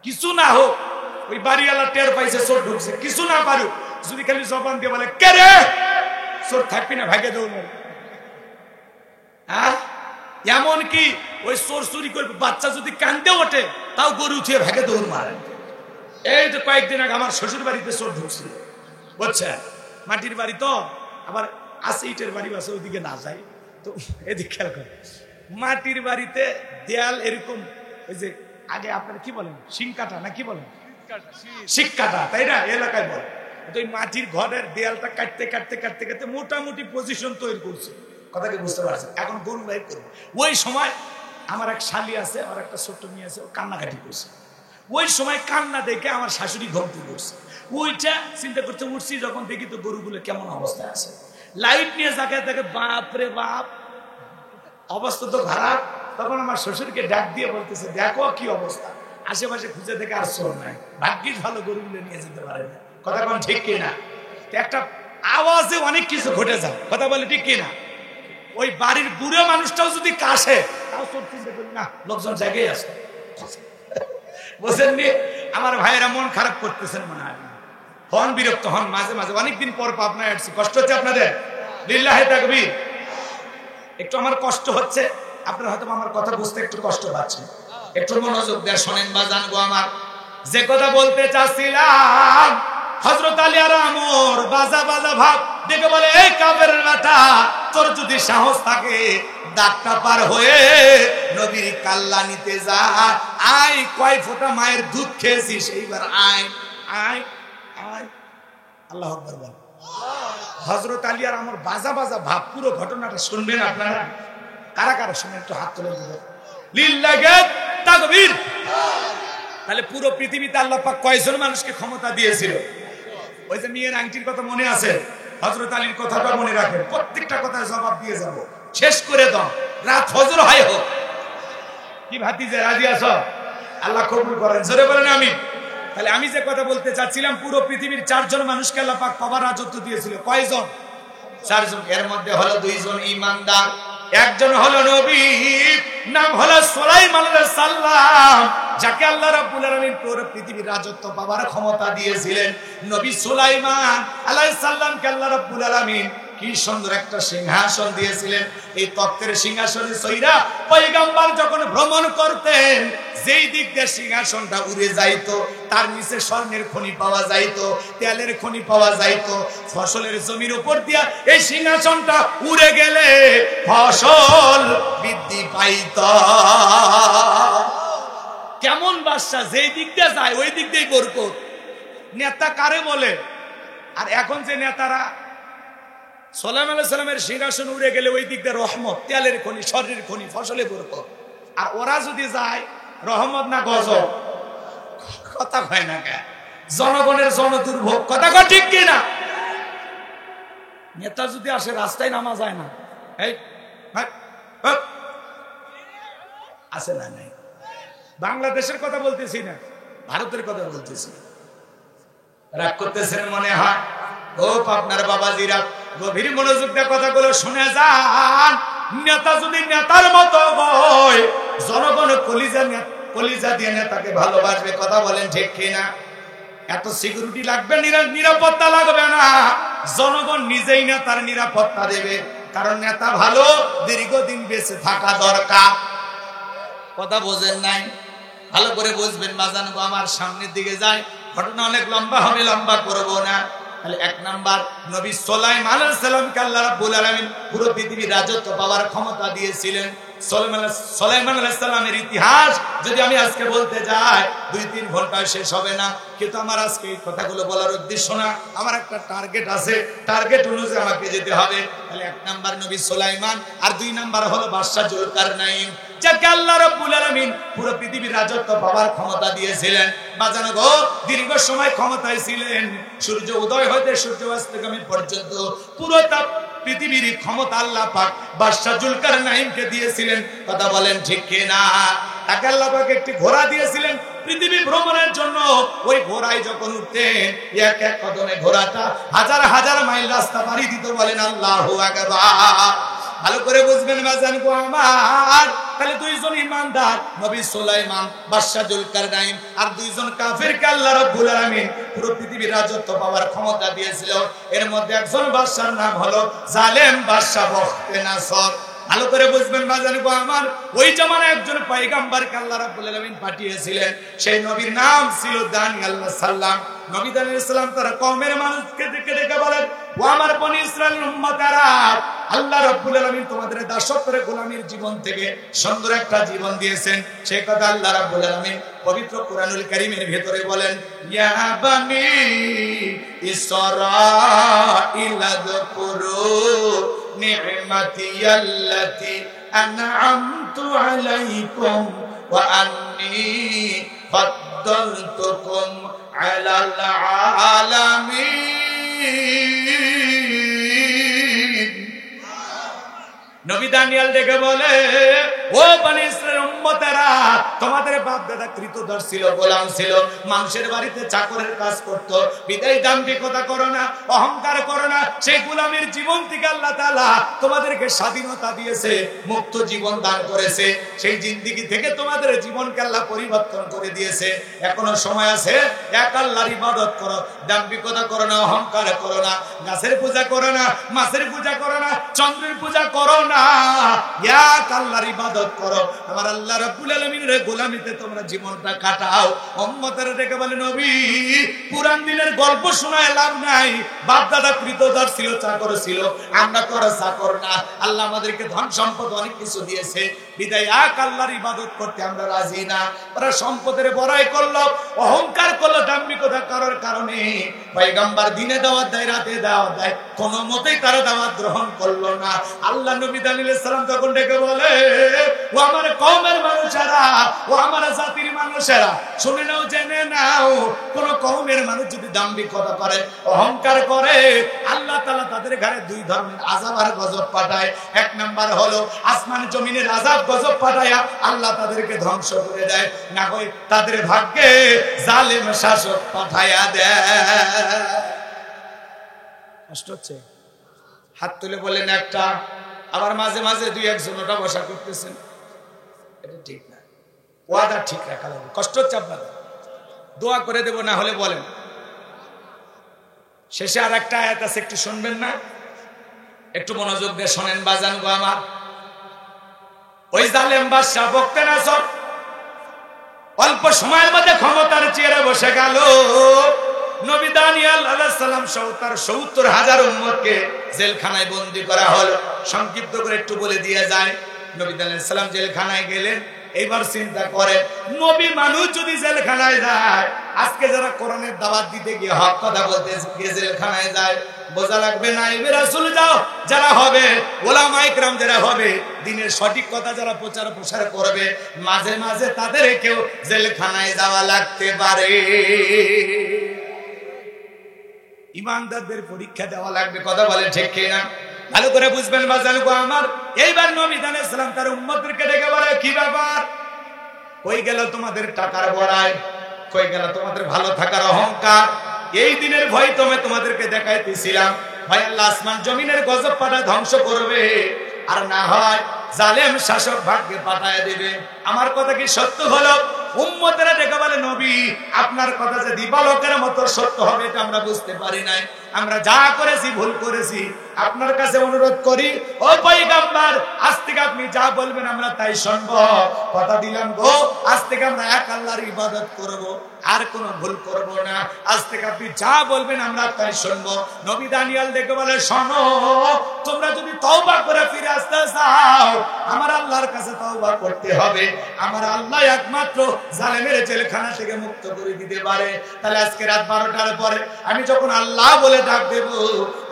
কিছু না হোক, ওই বাড়িওয়ালা টের পাইছে চোর ঢুকছে, কিছু না পারুক, যদি খালি জবান দিয়ে বলে, কে রে, চোর থাকবি না, ভাগে দৌড়। এমন কি ওই চোর চুরি করবে, বাচ্চা যদি কান্দে ওঠে তাও গরু উঠিয়ে ভাগে দৌড় মারে। এই তো কয়েকদিন আগে আমার শ্বশুর বাড়িতে চোর ঢুকছিল, বুঝছেন? মাটির বাড়ি তো, আবার আছে ইটের বাড়ি আছে, ওইদিকে না যায় তো এদিকে খেয়াল করে। মাটির বাড়িতে দেয়াল এরকম, ওই যে আগে আপনারা কি বলেন, শিংকাটা না কি বলেন, শিককাটা, তাই না এলাকায় বলে। তো ওই মাটির ঘরের দেয়ালটা কাটতে কাটতে কাটতে কাটতে মোটামুটি পজিশন তৈরি করছে। কথা কি বুঝতে পারছেন? এখন গরু বাইর করবো। ওই সময় আমার এক শালি আছে, আমার একটা ছোট্ট মেয়ে আছে, ও কান্নাকাটি করছে। ওই সময় কান্না দেখে আমার শাশুড়ি ঘুমতে করছে। ওইটা চিন্তা করতে উঠছি, যখন দেখি তো গরুগুলো কেমন অবস্থায় আছে। লাইট নিয়ে যাকে দেখে, বাপ রে বাপ, অবস্থা তো খারাপ। তখন আমার শ্বশুরকে ডাক দিয়ে বলতেছে, দেখো কি অবস্থা, আশেপাশে খুঁজে দেখে আর চোর নাই, ভাগ্যিস ভালো গরুগুলো নিয়ে যেতে পারে না। কথা কোন ঠিক কিনা? একটা আওয়াজে অনেক কিছু ঘটে যায়। কথা বলে ঠিক কিনা? ওই বাড়ির বুড়ো মানুষটাও যদি কাশে, তাও চোর চিন্তা করি না, লোকজন জায়গায় আছে। বুঝেননি? আমার ভাইয়েরা মন খারাপ করতেছেন মনে হয়, হন বিরক্ত হন মাঝে মাঝে। অনেকদিন পর পাবনায় আসছি, কষ্ট হচ্ছে আপনাদের? লিল্লাহি তাকবীর। একটু আমার কষ্ট হচ্ছে, আপনারা হয়তো আমার কথা বুঝতে একটু কষ্ট পাচ্ছেন। একটু মনোযোগ দিয়ে শোনেন বা জানবো। আমার যে কথা বলতে চাচ্ছিলাম, হযরত আলী আর আমর বাজা বাজা ভাব দেখে বলে, এই কাফেরের বেটা, তোর যদি সাহস থাকে দাগটা পার হয়ে নবীর কাল্লা নিতে যা। আয়, কয় ফোঁটা মায়ের দুধ খেয়েছিস, এইবার আয় আয় আয়। আল্লাহু আকবার বল। হযরত আলী আর আমর বাজা বাজা ভাব, পুরো ঘটনাটা শুনবেন আপনারা। কারা কারা শুনেন একটু হাত তুলে দিবেন। লিল্লাহি তাকবীর। তাহলে পুরো পৃথিবীতে আল্লাহ পাক কয়জন মানুষকে ক্ষমতা দিয়েছিল? ওই যে মেয়ের আংটির কথা মনে আছে? হযরত আলীর কথাটা মনে রাখেন, প্রত্যেকটা কথার জবাব দিয়ে যাব। শেষ করে দাও, রাত ফজর হয় হোক। কি ভাতিজা, রাজি আছো? আল্লাহ কবুল করেন, জোরে বলেন আমিন। তাহলে আমি যে কথা বলতে চাচ্ছিলাম, পুরো পৃথিবীর 4 জন মানুষকে আল্লাহ পাক পাওয়ার রাজত্ব দিয়েছিল। কয়জন? চারজন, এর মধ্যে হলো দুইজন ইমানদার, একজন হলো নবী, নাম হলো সুলাইমান আলাইহিস সালাম, যাকে আল্লাহ রাব্বুল আলামিন পুরো পৃথিবীর রাজত্ব পাওয়ার ক্ষমতা দিয়েছিলেন। নবী সুলাইমান আলাইহিস সালামকে আল্লাহ রাব্বুল আলামিন কি সুন্দর একটা সিংহাসন দিয়েছিলেন। এই তক্তের সিংহাসনে সইরা পয়গম্বর যখন ভ্রমণ করতেন, যেই দিক দিয়ে সিংহাসনটা উড়ে যাইতো, তার নিচে স্বর্ণের খনি পাওয়া যাইতো, তেলের খনি পাওয়া যাইতো। ফসলের জমির উপর দিয়া এই সিংহাসনটা উড়ে গেলে ফসল বৃদ্ধি পাইত। কেমন বাদশা, যেই দিক দিয়ে যায় ওই দিক দিয়েই বরকত। নেতা কারে বলে? আর এখন যে নেতারা, সুলাইমান আলাইহিস সালামের সিংহাসন উড়ে গেলে ওই দিক দিয়ে রহমত, তেলের খনি, স্বর্ণের খনি, ফসলে বরকত। আর ওরা যদি যায় রহমত না গজব? কথা কয় না কে? জনগণের জনদুর্ভোগ, কথা কয় ঠিক কিনা? নেতা যদি আসে রাস্তায় নামা যায় না, এই আসে না? নাই, বাংলাদেশের কথা বলতেছি না, ভারতের কথা বলতেছি। রাগ করতেছেন মনে হয়? ও আপনার বাবাজিরা, গভীর মনোযোগ দিয়ে কথাগুলো শুনে যান। নেতা যদি নেতার মতো হয়, জনগণ কলিজা দিয়ে নেতাকে ভালোবাসবে। কথা বলেন ঠিক কিনা? এত সিকিউরিটি লাগবে, নিরাপত্তা লাগবে না, জনগণ নিজেই নেতার নিরাপত্তা দেবে। কারণ নেতা ভালো, দীর্ঘদিন বেঁচে থাকা দরকার। কথা বোঝেন নাই? ভালো করে বুঝবেন বাজান গো। আমার সামনের দিকে যায়, ঘটনা অনেক লম্বা হবে, লম্বা করবো না। তাহলে এক নাম্বার, নবী সুলাইমান আলাইহিস সালামকে আল্লাহ রাব্বুল আলামিন পুরো পৃথিবীর রাজত্ব পাওয়ার ক্ষমতা দিয়েছিলেন। সুলাইমান আলাইহিস সালামের ইতিহাস যদি আমি আজকে বলতে যাই 2-3 ঘন্টায় শেষ হবে না। কিন্তু আমার আজকে এই কথাগুলো বলার উদ্দেশ্য না, আমার একটা টার্গেট আছে, টার্গেট অনুযায়ী আমাকে যেতে হবে। তাহলে এক নাম্বার নবী সুলাইমান, আর 2 নাম্বার হলো বাদশা জুলকারনাইন, যাকে আল্লাহ রাব্বুল আলামিন পুরো পৃথিবীর রাজত্ব পাওয়ার ক্ষমতা দিয়েছিলেন। বাজানো গো, দীর্ঘ সময় ক্ষমতায় ছিলেন। সূর্য উদয় হতে সূর্য অস্তগামী পর্যন্ত পুরো পৃথিবীর ক্ষমতা আল্লাহ পাক বাদশা জুলকারনাইনকে দিয়েছিলেন। কথা বলেন ঠিক কিনা? তাকে আল্লাহ পাক একটি ঘোড়া দিয়েছিলেন পৃথিবী ভ্রমণের জন্য। ওই ঘোড়ায় যখন উঠতেন, এক এক কদমে ঘোড়াটা হাজার হাজার মাইল রাস্তা পাড়ি দিত। বলেন আল্লাহু আকবার। ভালো করে বুঝবেন বাজান গো আমার। তাহলে 2 জন ইমানদার, নবী সুলাইমান, বাদশা জুলকারনাইন, আর 2 জন কাফিরকে আল্লাহ রাব্বুল আলামিন পুরো পৃথিবীর রাজত্ব পাওয়ার ক্ষমতা দিয়েছিল। এর মধ্যে একজন বাদশার নাম হলো জালেম বাদশা বখতে নাসর। ভালো করে বুঝবেন বাজান গো আমার। ওই জামানায় একজন পয়গম্বরকে আল্লাহ রাব্বুল আলামিন পাঠিয়েছিলেন। সেই নবীর নাম ছিল দানিয়েল আলাইহিস সালাম। নবী দানিয়েল আলাইহিস সালাম তার কওমের মানুষকে ডেকে বলেন, ও আমার বনি ইসরাইল উম্মতেরা, আল্লাহ রাব্বুল আলামিন তোমাদের দাসত্বের গোলামীর জীবন থেকে সুন্দর একটা জীবন দিয়েছেন। সেই কথা আল্লাহ রাব্বুল আলামিন পবিত্র কোরআনুল কারীমের ভিতরে বলেন, ইয়া বানি ইসরাঈল আযকুরু নি'মাতি আল্লাতী আন'আমতু আলাইকুম ওয়া আন্নী ফাদ্দালতুকুম আলাল আলামিন। নবী দানিয়েল ডেকে বলে, ও বনি ইসরাইল উম্মতেরা, তোমাদের বাপ দাদা কৃতদাস ছিল, গোলাম ছিল, মানুষের বাড়িতে চাকরের কাজ করত। বিদায় দাম্ভিকতা করো না, অহংকার করো না। সেই গোলামের জীবন থেকে আল্লাহ তাআলা তোমাদেরকে স্বাধীনতা দিয়েছে, মুক্ত জীবন দান করেছে। সেই জিন্দেগি থেকে তোমাদের জীবনকে আল্লাহ পরিবর্তন করে দিয়েছে। এখনো সময় আছে, এক আল্লাহর ইবাদত করো, দাম্ভিকতা করো না, অহংকার করো না, গাছের পূজা করো না, মাছের পূজা করো না, চন্দ্রের পূজা করো না, এক আল্লাহর ইবাদত করো। আমার আল্লাহ রাব্বুল আলামিনের গোলামিতে তোমরা জীবনটা কাটাও। উম্মতেরা ডেকে বলে, নবী পুরান দিনের গল্প শোনায় লাভ নাই। বাপ দাদা কৃতদাস ছিল, চাকর ছিল, আমরা তো আর চাকর না। আল্লাহ আমাদেরকে ধন সম্পদ অনেক কিছু দিয়েছে, বিদায় এক আল্লাহর ইবাদত করতে আমরা রাজি না। ওরা সম্পদের বড়াই করলো, অহংকার করলো, দাম্ভিকতা করার কারণে পয়গম্বর দিনে দাওয়াত দেয়, রাতে দাওয়াত দেয়, কোনো মতেই তারা দাওয়াত গ্রহণ করলো না। আল্লাহ নবী দানিয়েল আলাইহিস সালাম তখন ডেকে বলে, ও আমার কওমের মানুষেরা, ও আমার জাতির মানুষেরা, শুনে নাও, জেনে নাও, কোন কওমের মানুষ যদি দাম্ভিকতা করে, অহংকার করে, আল্লাহ তাআলা তাদের ঘরে 2 ধরনের আযাব আর গজব পাঠায়। এক নাম্বার হলো আসমান জমিনের আযাব গজব পাঠায়া আল্লাহ তাদেরকে ধ্বংস করে দেয়, না হয় তাদের ভাগ্যে জালেম শাসক পাঠায়া দেয়। কষ্ট হচ্ছে? হাত তুলে বলেন একটা, আবার মাঝে মাঝে দুই একজন ওটা বসা করতেছেন, এটা ঠিক না। ওয়াদা ঠিক রাখা লাগবে। কষ্ট হচ্ছে আপনাদের, দোয়া করে দেব, না হলে বলেন। শেষে আর একটা আয়াত আছে, একটু শুনবেন না? একটু মনোযোগ দিয়ে শোনেন বাজান গো আমার। ওই জালেম বাদশা বখতে নাসর অল্প সময়ের মধ্যে ক্ষমতার চেয়ারে বসে গেল। নবী দানিয়েল আলাইহিস সালাম সহ তার ৭০,০০০ উম্মতকে জেলখানায় বন্দী করা হলো। সংক্ষিপ্ত করে একটু বলে দিয়ে যায়, নবী দানিয়েল আলাইহিস সালাম জেলখানায় গেলেন। এইবার চিন্তা করেন, নবী মানুষ যদি জেলখানায় যায়, আজকে যারা কোরআনের দাওয়াত দিতে গিয়ে হক কথা বলতে গিয়ে জেলখানায় যায়, বোঝা লাগবে না ইবে রাসূল যাও যারা হবে, ওলামায়ে কেরাম যারা হবে, দ্বীনের সঠিক কথা যারা প্রচার প্রসার করবে, মাঝে মাঝে তাদেরকেও জেলখানায় যাওয়া লাগতে পারে। ইমানদারদের পরীক্ষা দেওয়া লাগবে, কথা বলে ঠিক কিনা? ভালো করে বুঝবেন বাজান গো আমার। এইবার নবী দানিয়েল সালাম তার উম্মতদেরকে ডেকে বলে, কি ব্যাপার? কই গেল তোমাদের টাকার বড়াই? কই গেল তোমাদের ভালো থাকার অহংকার? এই দিনের ভয় তোমাদেরকে দেখাইতেছিলাম, ভাই আল্লাহ আসমান জমিনের গজব পাঠা ধ্বংস করবে, আর না হয় জালেম শাসক ভাগ্যে পাঠায় দেবে। আমার কথা কি সত্য হলো? উম্মতেরা ডেকে বলে, নবী আপনার কথা যে দিবালোকের মতো সত্য হবে এটা আমরা বুঝতে পারি নাই। আমরা যা করেছি ভুল করেছি, আপনার কাছে অনুরোধ করি ও পয়গম্বর, আজ থেকে আপনি যা বলবেন আমরা তাই শুনব। কথা দিলাম গো, আজ থেকে আমরা এক আল্লাহর ইবাদত করব, আর কোনো ভুল করব না। আজ থেকে আপনি যা বলবেন আমরা তাই শুনব। নবী দানিয়েল ডেকে বলে, শোনো, তোমরা যদি তওবা করে ফিরে আসতে চাও, আমার আল্লাহর কাছে তওবা করতে হবে। আমার আল্লাহ একমাত্র জালেমের জেলখানা থেকে মুক্ত করে দিতে পারে। তাহলে আজকে রাত 12টার পরে আমি যখন আল্লাহ বলে ডাক দেব,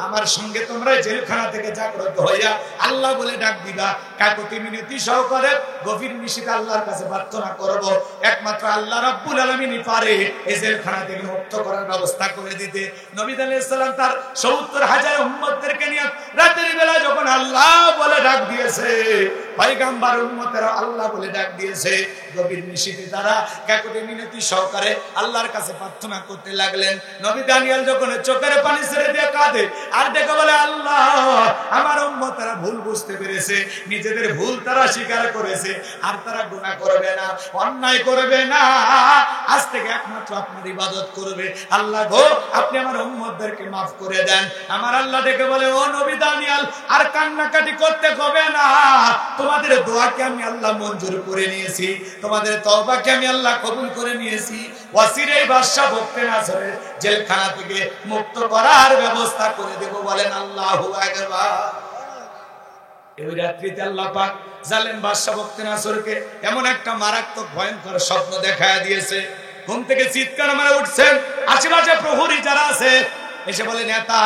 আমার সঙ্গে তোমরা জেলখানা থেকে জাগ্রত হইয়া আল্লাহ বলে ডাক দিবা। কাকুতি মিনতি সহকারে গভীর নিশিতে আল্লাহর কাছে প্রার্থনা করব। একমাত্র আল্লাহ রাব্বুল আলামিনই পারে এই জেলখানা থেকে মুক্ত করার ব্যবস্থা করে দিতে। নবী আলাইহিস সালাম তার ৭০,০০০ উম্মতদেরকে নিয়ে রাতের বেলা যখন আল্লাহ বলে ডাক দিয়েছে, পয়গম্বর উম্মতেরা আল্লাহ বলে ডাক দিয়েছে, গভীর নিশিতে তারা কাকুতি মিনতি সহকারে আল্লাহর কাছে প্রার্থনা করতে লাগলেন। নবী দানিয়েল যখন চোখের পানি ছেড়ে দিয়ে কাঁদে আর ডেকে বলে, আল্লাহ আমার উম্মতেরা ভুল বুঝতে পেরেছে, নিজেদের ভুল তারা স্বীকার করেছে, আর তারা গুনাহ করবে না, অন্যায় করবে না, আজ থেকে একমাত্র আপনার ইবাদত করবে। আল্লাহ গো আপনি আমার উম্মতদেরকে মাফ করে দেন। আমার আল্লাহ ডেকে বলে, ও নবী দানিয়েল আর কান্নাকাটি করতে হবে না, তোমাদের দোয়াকে আমি আল্লাহ মঞ্জুর করে নিয়েছি, তোমাদের তওবাকে আমি আল্লাহ কবুল করে নিয়েছি। ওয়াসিরে বাদশা বখতে নাসরের জেলখানা থেকে মুক্ত করার ব্যবস্থা করে দেব। বলেন আল্লাহু আকবার। এই রাত্রিতে আল্লাহ পাক জালেম বাদশা বখতে নাসরকে এমন একটা মারাত্মক ভয়ঙ্কর স্বপ্ন দেখায় দিয়েছে। ঘুম থেকে চিৎকার মেরে উঠছেন, আশেপাশে প্রহরী যারা আছে এসে বলে, নেতা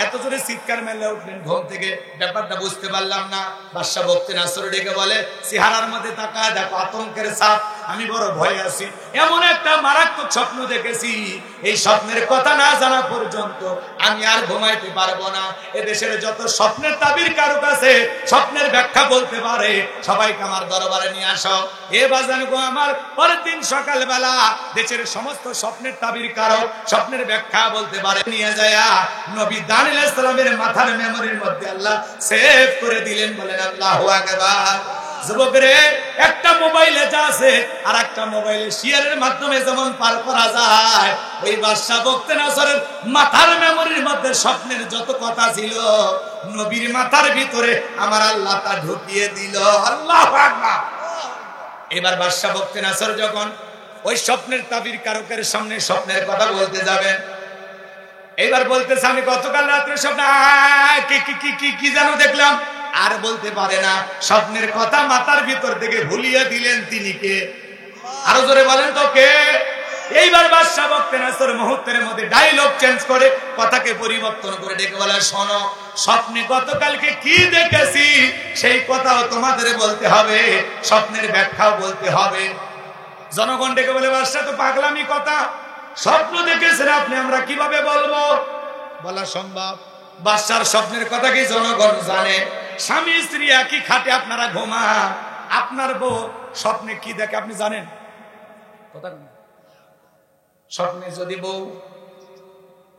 এত জোরে চিৎকার মেলে উঠলেন ঘুম থেকে, ব্যাপারটা বুঝতে পারলাম না। বাদশা বখতে নাসর ডেকে বলে, চেহারার মধ্যে তাকায় দেখো আতঙ্কের ছাপ, আমি বড় ভয়ে আছি, এমন একটা মারাত্মক স্বপ্ন দেখেছি, এই স্বপ্নের কথা না জানা পর্যন্ত আমি আর ঘুমাইতে পারবো না। এদেশের যত স্বপ্নের তাবির কারক আছে, স্বপ্নের ব্যাখ্যা বলতে পারে, সবাইকে আমার দরবারে নিয়ে আসো। এ বাজান গো আমার, পরের দিন সকালবেলা দেশের সমস্ত স্বপ্নের তাবির কারক, স্বপ্নের ব্যাখ্যা বলতে পারে নিয়ে যায় নবী দানিয়েল আলাইহিস সালামের মাথার মেমরির মধ্যে আল্লাহ সেভ করে দিলেন। বলেন আল্লাহু আকবার। যুবকরে, একটা মোবাইলে যা আছে আর একটা মোবাইলে শেয়ারের মাধ্যমে যেমন পার করা যায়, ওই বাদশা বখতে নাসরের মাথার মেমরির মধ্যে স্বপ্নের যত কথা ছিল, নবীর মাথার ভিতরে আমার আল্লাহ তা ঢুকিয়ে দিল। আল্লাহু আকবার। এবার বাদশা বখতে নাসর যখন ওই স্বপ্নের তাবির কারকের সামনে স্বপ্নের কথা বলতে যাবেন, এইবার বলতেছে, আমি গতকাল রাত্রে স্বপ্নে কি যেন দেখলাম, আর বলতে পারে না, স্বপ্নের কথা মাথার ভিতর থেকে ভুলিয়ে দিলেন তিনি কে? আরো জোরে বলেন তো কে? এইবার বাদশা বখতে নাসর মুহূর্তের মধ্যে ডায়লগ চেঞ্জ করে কথাকে পরিবর্তন করে ডেকে বলে, শোনো, স্বপ্নে গতকালকে কি দেখেছি সেই কথাও তোমাদের বলতে হবে, স্বপ্নের ব্যাখ্যাও বলতে হবে। জনগণ ডেকে বলে, বাদশা তো পাগলামি কথা, স্বপ্ন দেখেছেন আপনি, আমরা কিভাবে বলবো? বলা সম্ভব? বাদশার স্বপ্নের কথা কি জনগণ জানে? স্বামী স্ত্রী একই খাটে আপনারা ঘুমান, আপনার বউ স্বপ্নে কি দেখে আপনি জানেন? কথা স্বপ্নে যদি বউ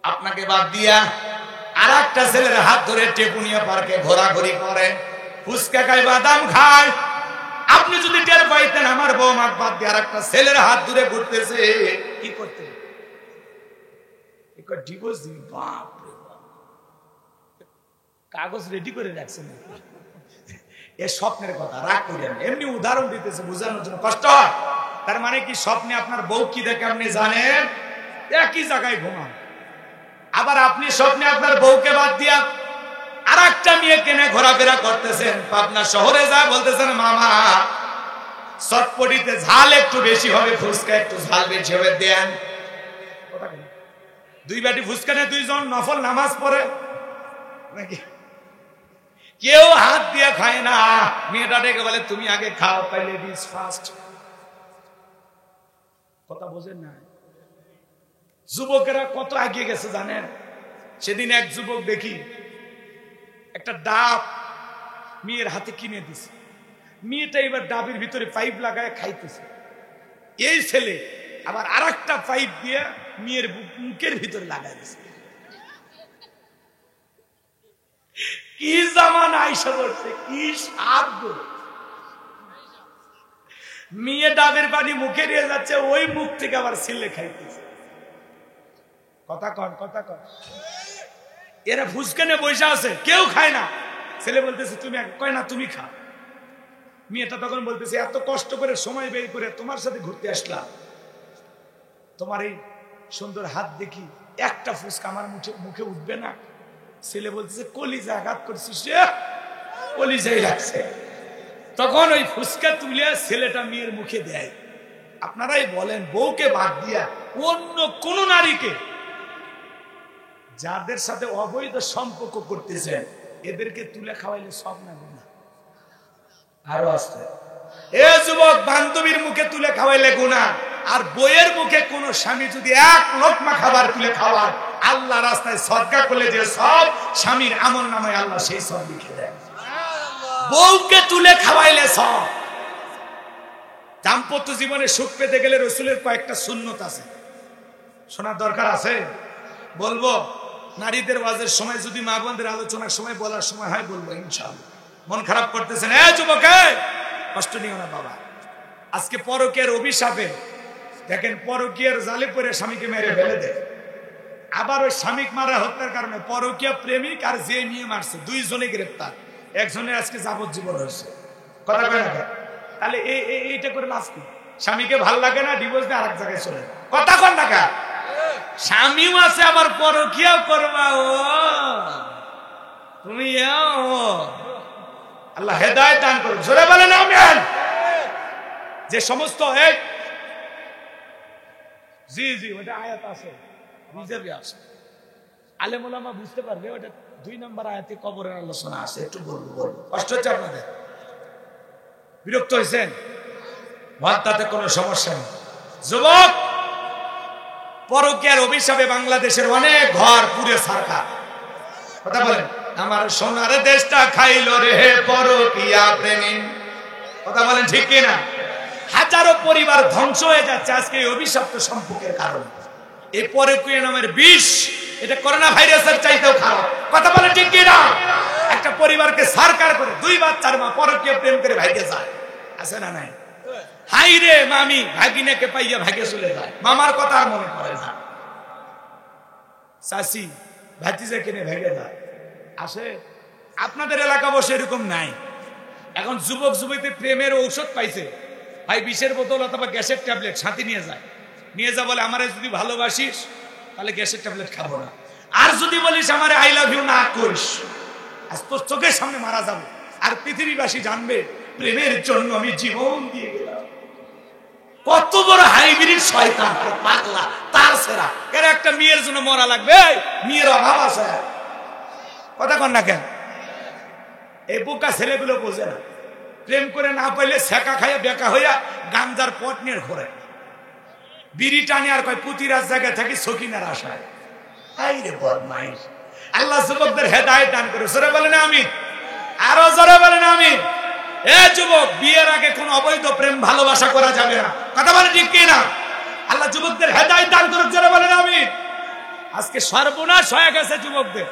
আপনাকে বাদ দিয়া আর একটা ছেলের হাত ধরে টেপুনিয়া পার্কে ঘোরাঘুরি করে, ফুচকা খায়, বাদাম খায়। আপনি যদি টের পাইতেন আমার বউ মাক বাদ দিয়ে আর একটা ছেলের হাত ধরে ঘুরতেছে, কি করতেন? ডিভোর্স দিবি? বাপ রে বাপ, কাগজ রেডি করে রাখছেন। এ স্বপ্নের কথা, রাগ করেন, এমনি উদাহরণ দিতেছে বোঝানোর জন্য, কষ্ট হয়। তার মানে কি স্বপ্নে আপনার বউ কি দেখে আপনি জানেন? একই জায়গায় ঘুমান। আবার আপনি স্বপ্নে আপনার বউকে বাদ দিয়া আর একটা মেয়ে কেনে ঘোরাফেরা করতেছেন, পাবনা শহরে যা বলতেছেন মামা চটপটিতে ঝাল একটু বেশি হবে, ফুচকা একটু ঝাল বেশি হবে দেন। দুই বাটি ফুচকা নিয়ে দুইজন নফল নামাজ পড়ে নাকি? কেউ হাত দিয়ে খায় না। মেয়েটা ডেকে বলে তুমি আগে খাও, তাই লেডিস ফার্স্ট। কথা বোঝেন না? যুবকেরা কত এগিয়ে গেছে জানেন? সেদিন এক যুবক দেখি একটা ডাব মেয়ের হাতে কিনে দিছে, মেয়েটা এবার ডাবের ভিতরে পাইপ লাগায় খাইতেছে। এই ছেলে আবার আর একটা পাইপ দিয়ে মেয়ের মুখের ভিতরে লাগাই দিছে। কি জামানা আইসা করছে, কি স্বাদ! মেয়ে ডাবের পানি মুখে নিয়ে যাচ্ছে, ওই মুখ থেকে আবার ছেলে খাইতেছে। কথা কন, কথা কন। এরা ফুসকানে বসে আছে, কেউ খায় না। ছেলে বলতেছে তুমি, কয় না তুমি খা। মেয়েটা তখন বলতেছে এত কষ্ট করে সময় বের করে তোমার সাথে ঘুরতে আসলাম, তোমার এই সুন্দর হাত দেখি একটা ফুসকা আমার মুখে উঠবে না? ছেলে বলতেছে কলিজা আঘাত করছিস, কলিজাই লাগছে। তখন ওই ফুসকা তুলে ছেলেটা মেয়ের মুখে দেয়। আপনারাই বলেন, বউকে বাদ দিয়া অন্য কোন নারীকে, যাদের সাথে অবৈধ সম্পর্ক করতেছেন, এদেরকে তুলে খাওয়াইলে সব না গুনাহ? আরো আসতে এ যুবক, বান্ধবীর মুখে তুলে খাওয়াইলে গুনাহ। আর বইয়ের মুখে কোন স্বামী যদি এক লোকমা খাবার তুলে খাওয়ার, আল্লাহ রাস্তায় সদকা করলে যে সব, স্বামীর আমল নামায় আল্লাহ সেই সব লিখে দেয়। বউকে তুলে খাওয়াইলে সব। দাম্পত্য জীবনে সুখ পেতে গেলে রসুলের কয়েকটা সুন্নত আছে, শোনার দরকার আছে। বলবো নারীদের ওয়াজের সময়, যদি মা বোনদের আলোচনার সময় বলার সময় হয় বলবো ইনশাআল্লাহ। মন খারাপ করতেছেন? যুবকে কষ্ট নিও না বাবা। আজকে পরকীয়ার অভিশাপে দেখেন, পরকীয়ার জালে পড়ে স্বামীকে মেরে ফেলে দেয়। আবার ওই স্বামীকে মারা হত্যার কারণে পরকীয়া প্রেমিক আর যে মেয়ে মারছে দুইজনে গ্রেপ্তার, একজনের আজকে যাবজ্জীবন হয়েছে। কথা কয় না? তাহলে এইটা করে লাভ কি? স্বামীকে ভাল লাগে না, ডিভোর্স দিয়ে আরেক জায়গায় চলে। কথা কন না? স্বামীও আছে আবার পরকীয়াও করবা। ও তুমি আল্লাহ হেদায়েত দান করুন, জোরে বলেন আমিন। যে সমস্ত জি জি ওটা আয়াত আছে, রিজার্ভে আছে, আলেম ওলামা বুঝতে পারবে। ওটা 2 নম্বর আয়াতে কবরের আলোচনা আছে। একটু বলবো, কষ্ট হচ্ছে আপনাদের? বিরক্ত হয়েছেন? তাতে কোনো সমস্যা নেই। যুবক, পরকীয়ার অভিশাপে বাংলাদেশের অনেক ঘর পুড়ে ছারখার। কথা বলেন, আমার সোনার দেশটা খাইলো রে পরকীয়া প্রেমী। কথা বলেন ঠিক কিনা? হাজারো পরিবার ধ্বংস হয়ে যাচ্ছে আজকে এই অভিশপ্ত সম্পর্কের কারণে। এই পরকীয়া নামের বিষ, এটা করোনা ভাইরাসের চাইতেও খারাপ। কথা বলেন ঠিক কিনা? একটা পরিবারকে সরকার করে 2 বাচ্চার মা পরকীয়া প্রেম করে ভাইগে যায়, আছে না নাই? হাই রে মামি ভাগিনাকে পাইয়া ভাগে চলে যায়, মামার কথা আর মনে পড়ে না। চাচি ভাতিজা কিনে ভেগে যায়, আসে। আপনাদের এলাকা বসে এরকম নাই। এখন যুবক যুবতী প্রেমের ঔষধ পাইছে, ভাই বিষের বোতল অথবা গ্যাসের ট্যাবলেট সাথে নিয়ে যায়। নিয়ে যা বলে আমারে যদি ভালোবাসিস তাহলে গ্যাসের ট্যাবলেট খাবো না, আর যদি বলিস আমারে আই লাভ ইউ না করিস, আজ তোর চোখের সামনে মারা যাবো। আর পৃথিবীবাসী জানবে প্রেমের জন্য আমি জীবন দিয়ে গেলাম। কত বড় হাইব্রিড শয়তান, পাগলা, তার সেরা। কেন একটা মেয়ের জন্য মরা লাগবে? মেয়ের অভাব আছে। কথা কন না কেন? এই বোকা ছেলেগুলো বোঝে না, প্রেম করে না পাইলে ছেঁকা খাইয়া বেকা হইয়া গাঞ্জার পট নিয়ে ঘোরে, বিড়ি টানে আর কয় পুতিরাজ জায়গায় থাকি সকিনার আশায়। বদমাইশ। আল্লাহ যুবকদের হেদায়েত দান করে, জোরে বলেন আমিন। আরো জোরে বলেন আমিন। এ যুবক, বিয়ের আগে কোন অবৈধ প্রেম ভালোবাসা করা যাবে না। কথা বলেন ঠিক কিনা? আল্লাহ যুবকদের হেদায়েত দান করে, জোরে বলেন আমিন। আজকে সর্বনাশ হয়ে গেছে যুবকদের।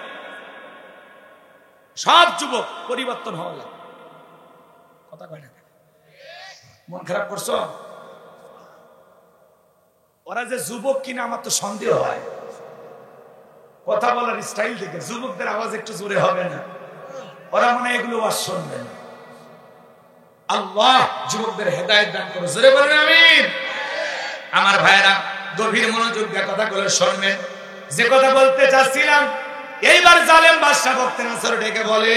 সব যুবক পরিবর্তন হওয়া লাগে। কথা কয় না? মন খারাপ করছো? ওরা যে যুবক কিনা আমার তো সন্দেহ হয়, কথা বলার স্টাইল থেকে। যুবকদের আওয়াজ একটু জোরে হবে না? ওরা মনে হয় এগুলো ওয়াজ শুনবে না। আল্লাহ যুবকদের হেদায়েত দান করুন, জোরে বলেন আমিন। আমার ভাইরা গভীর মনোযোগ দিয়ে কথাগুলো শুনবেন। যে কথা বলতে চাচ্ছিলাম, এইবার জালেম বাদশা বক্তে নাসর ডেকে বলে,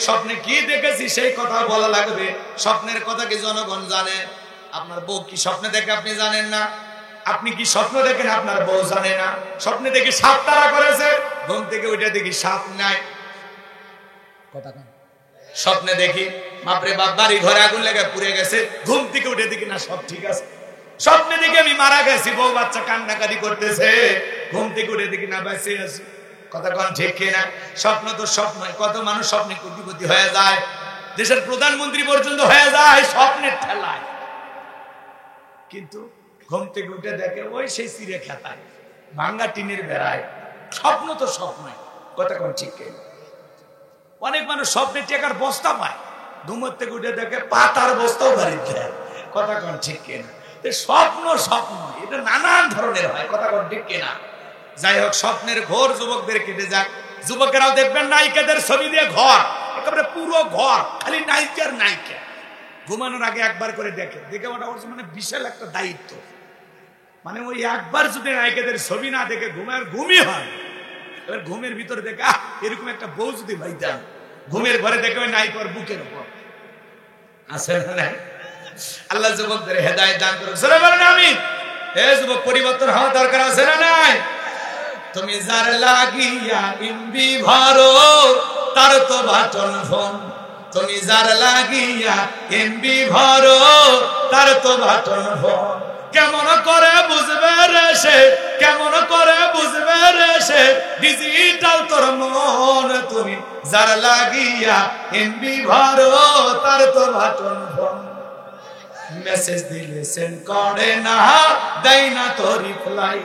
স্বপ্নে কি দেখেছি সেই কথা বলা লাগবে। স্বপ্নের কথা কি জনগণ জানে? আপনার বউ কি স্বপ্নে দেখে আপনি জানেন না? আপনি কি স্বপ্ন দেখেন আপনার বউ জানে না? স্বপ্নে দেখি সাপ তারা করেছে, ঘুম থেকে উঠে দেখি সাপ নাই। কথা কন। স্বপ্নে দেখি বাপরে বাপ বাড়ি ঘরে আগুন লেগে পুড়ে গেছে, ঘুম থেকে উঠে দেখি না সব ঠিক আছে। স্বপ্নে দেখি আমি মারা গেছি, বউ বাচ্চা কান্নাকাটি করতেছে, ঘুম থেকে উঠে দেখি না বেঁচে আছি। কথা কন ঠিক কিনা? স্বপ্ন তো স্বপ্ন। কত মানুষ স্বপ্নে কোটিপতি হয়ে যায়, দেশের প্রধানমন্ত্রী পর্যন্ত হয়ে যায় স্বপ্নের ঠেলায়, কিন্তু ঘুম থেকে উঠে দেখে ওই সেই চিড়ে খেতায় ভাঙ্গা টিনের বেড়ায়। স্বপ্ন তো স্বপ্নই। কথা কন ঠিক কিনা? অনেক মানুষ স্বপ্নে টেকার বস্তা পায়, ঘুমের থেকে উঠে দেখে পাতার বস্তাও বাড়িতে দেয়। কথা কন ঠিক কিনা? স্বপ্ন স্বপ্ন, এটা নানান ধরনের হয়। কথা কন ঠিক কিনা? যাই হোক, স্বপ্নের ঘোর যুবকদের কেটে যাক। যুবকেরাও দেখবেন নায়িকাদের ছবি দিয়ে ঘর, একেবারে পুরো ঘর খালি নায়িকার নায়িকা। ঘুমানোর আগে একবার করে দেখে, দেখে ওটা ওর মানে বিশাল একটা দায়িত্ব। মানে ওই একবার যদি নায়িকাদের ছবি না দেখে ঘুমই হয়। এবার ঘুমের ভিতরে দেখে এরকম একটা বউ যদি ভাইতাম, ঘুমের ঘরে দেখে ওই নায়িকার বুকের উপর আছে না। আল্লাহ যুবকদের হেদায়েত দান করুন, জোরে বলেন আমিন। এ যুবক, পরিবর্তন হওয়া দরকার আছে না নাই? তুমি যার লাগিয়া ইমবি ভরো তার তো বাটন ফোন। তুমি যার লাগিয়া এমবি ভরো তার তো বাটন ফোন। কেমন করে বুঝবে রে সে, কেমন করে বুঝবে রে সে ডিজিটাল তোর মন। তুমি যার লাগিয়া এমবি ভরো তার তো বাটন ফোন। মেসেজ দিলে সেন্ড করে না, দেয় না তো রিপ্লাই।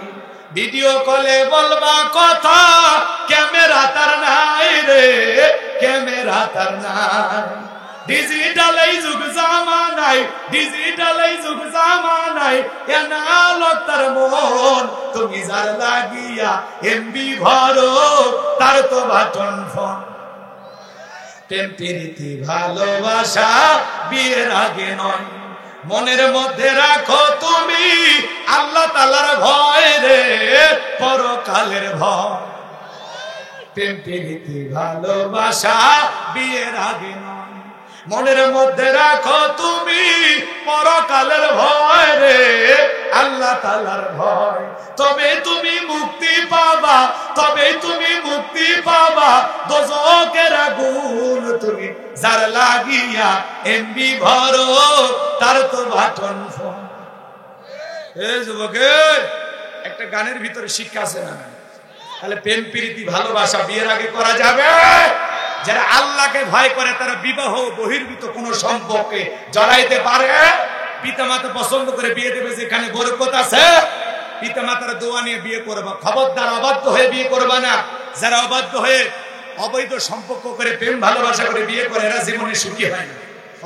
ভিডিও কলে বলবা কথা, ক্যামেরা তার নাই রে, ক্যামেরা তার নাই। ডিজিটাল এই যুগ জামানায়, ডিজিটাল এই যুগ জামানায় এনালগ তার মন। তুমি যার লাগিয়া এমবি ভরো তার তো বাটন ফোন। প্রেম প্রীতি ভালোবাসা বিয়ের আগে নয়, মনের মধ্যে রাখো তুমি আল্লাহ তাআলার ভয় রে, পরকালের ভয়। প্রেম প্রীতি ভালোবাসা বিয়ের আগে নয়, মনের মধ্যে রাখো তুমি পরকালের ভয় রে, আল্লাহ তাআলার ভয়। তবে তুমি মুক্তি পাবা, তবে তুমি মুক্তি পাবা দোজখের আগুন। তুমি যার লাগিয়া এমবি ভরো তার তো বাটন ফোন। এই যুবকে, একটা গানের ভিতরে শিক্ষা আছে না? তাহলে প্রেম প্রীতি ভালোবাসা বিয়ের আগে করা যাবে? যারা আল্লাহকে ভয় করে তারা বিবাহ বহির্ভূত কোন সম্পর্কে জড়াইতে পারে। পিতামাতা পছন্দ করে বিয়ে দেবে যেখানে বরকত আছে, পিতামাতার দোয়া নিয়ে বিয়ে করবা। খবরদার অবাধ্য হয়ে বিয়ে করবা না। যারা অবাধ্য হয়ে অবৈধ সম্পর্ক করে প্রেম ভালোবাসা করে বিয়ে করে এরা জীবনে সুখী হয় না।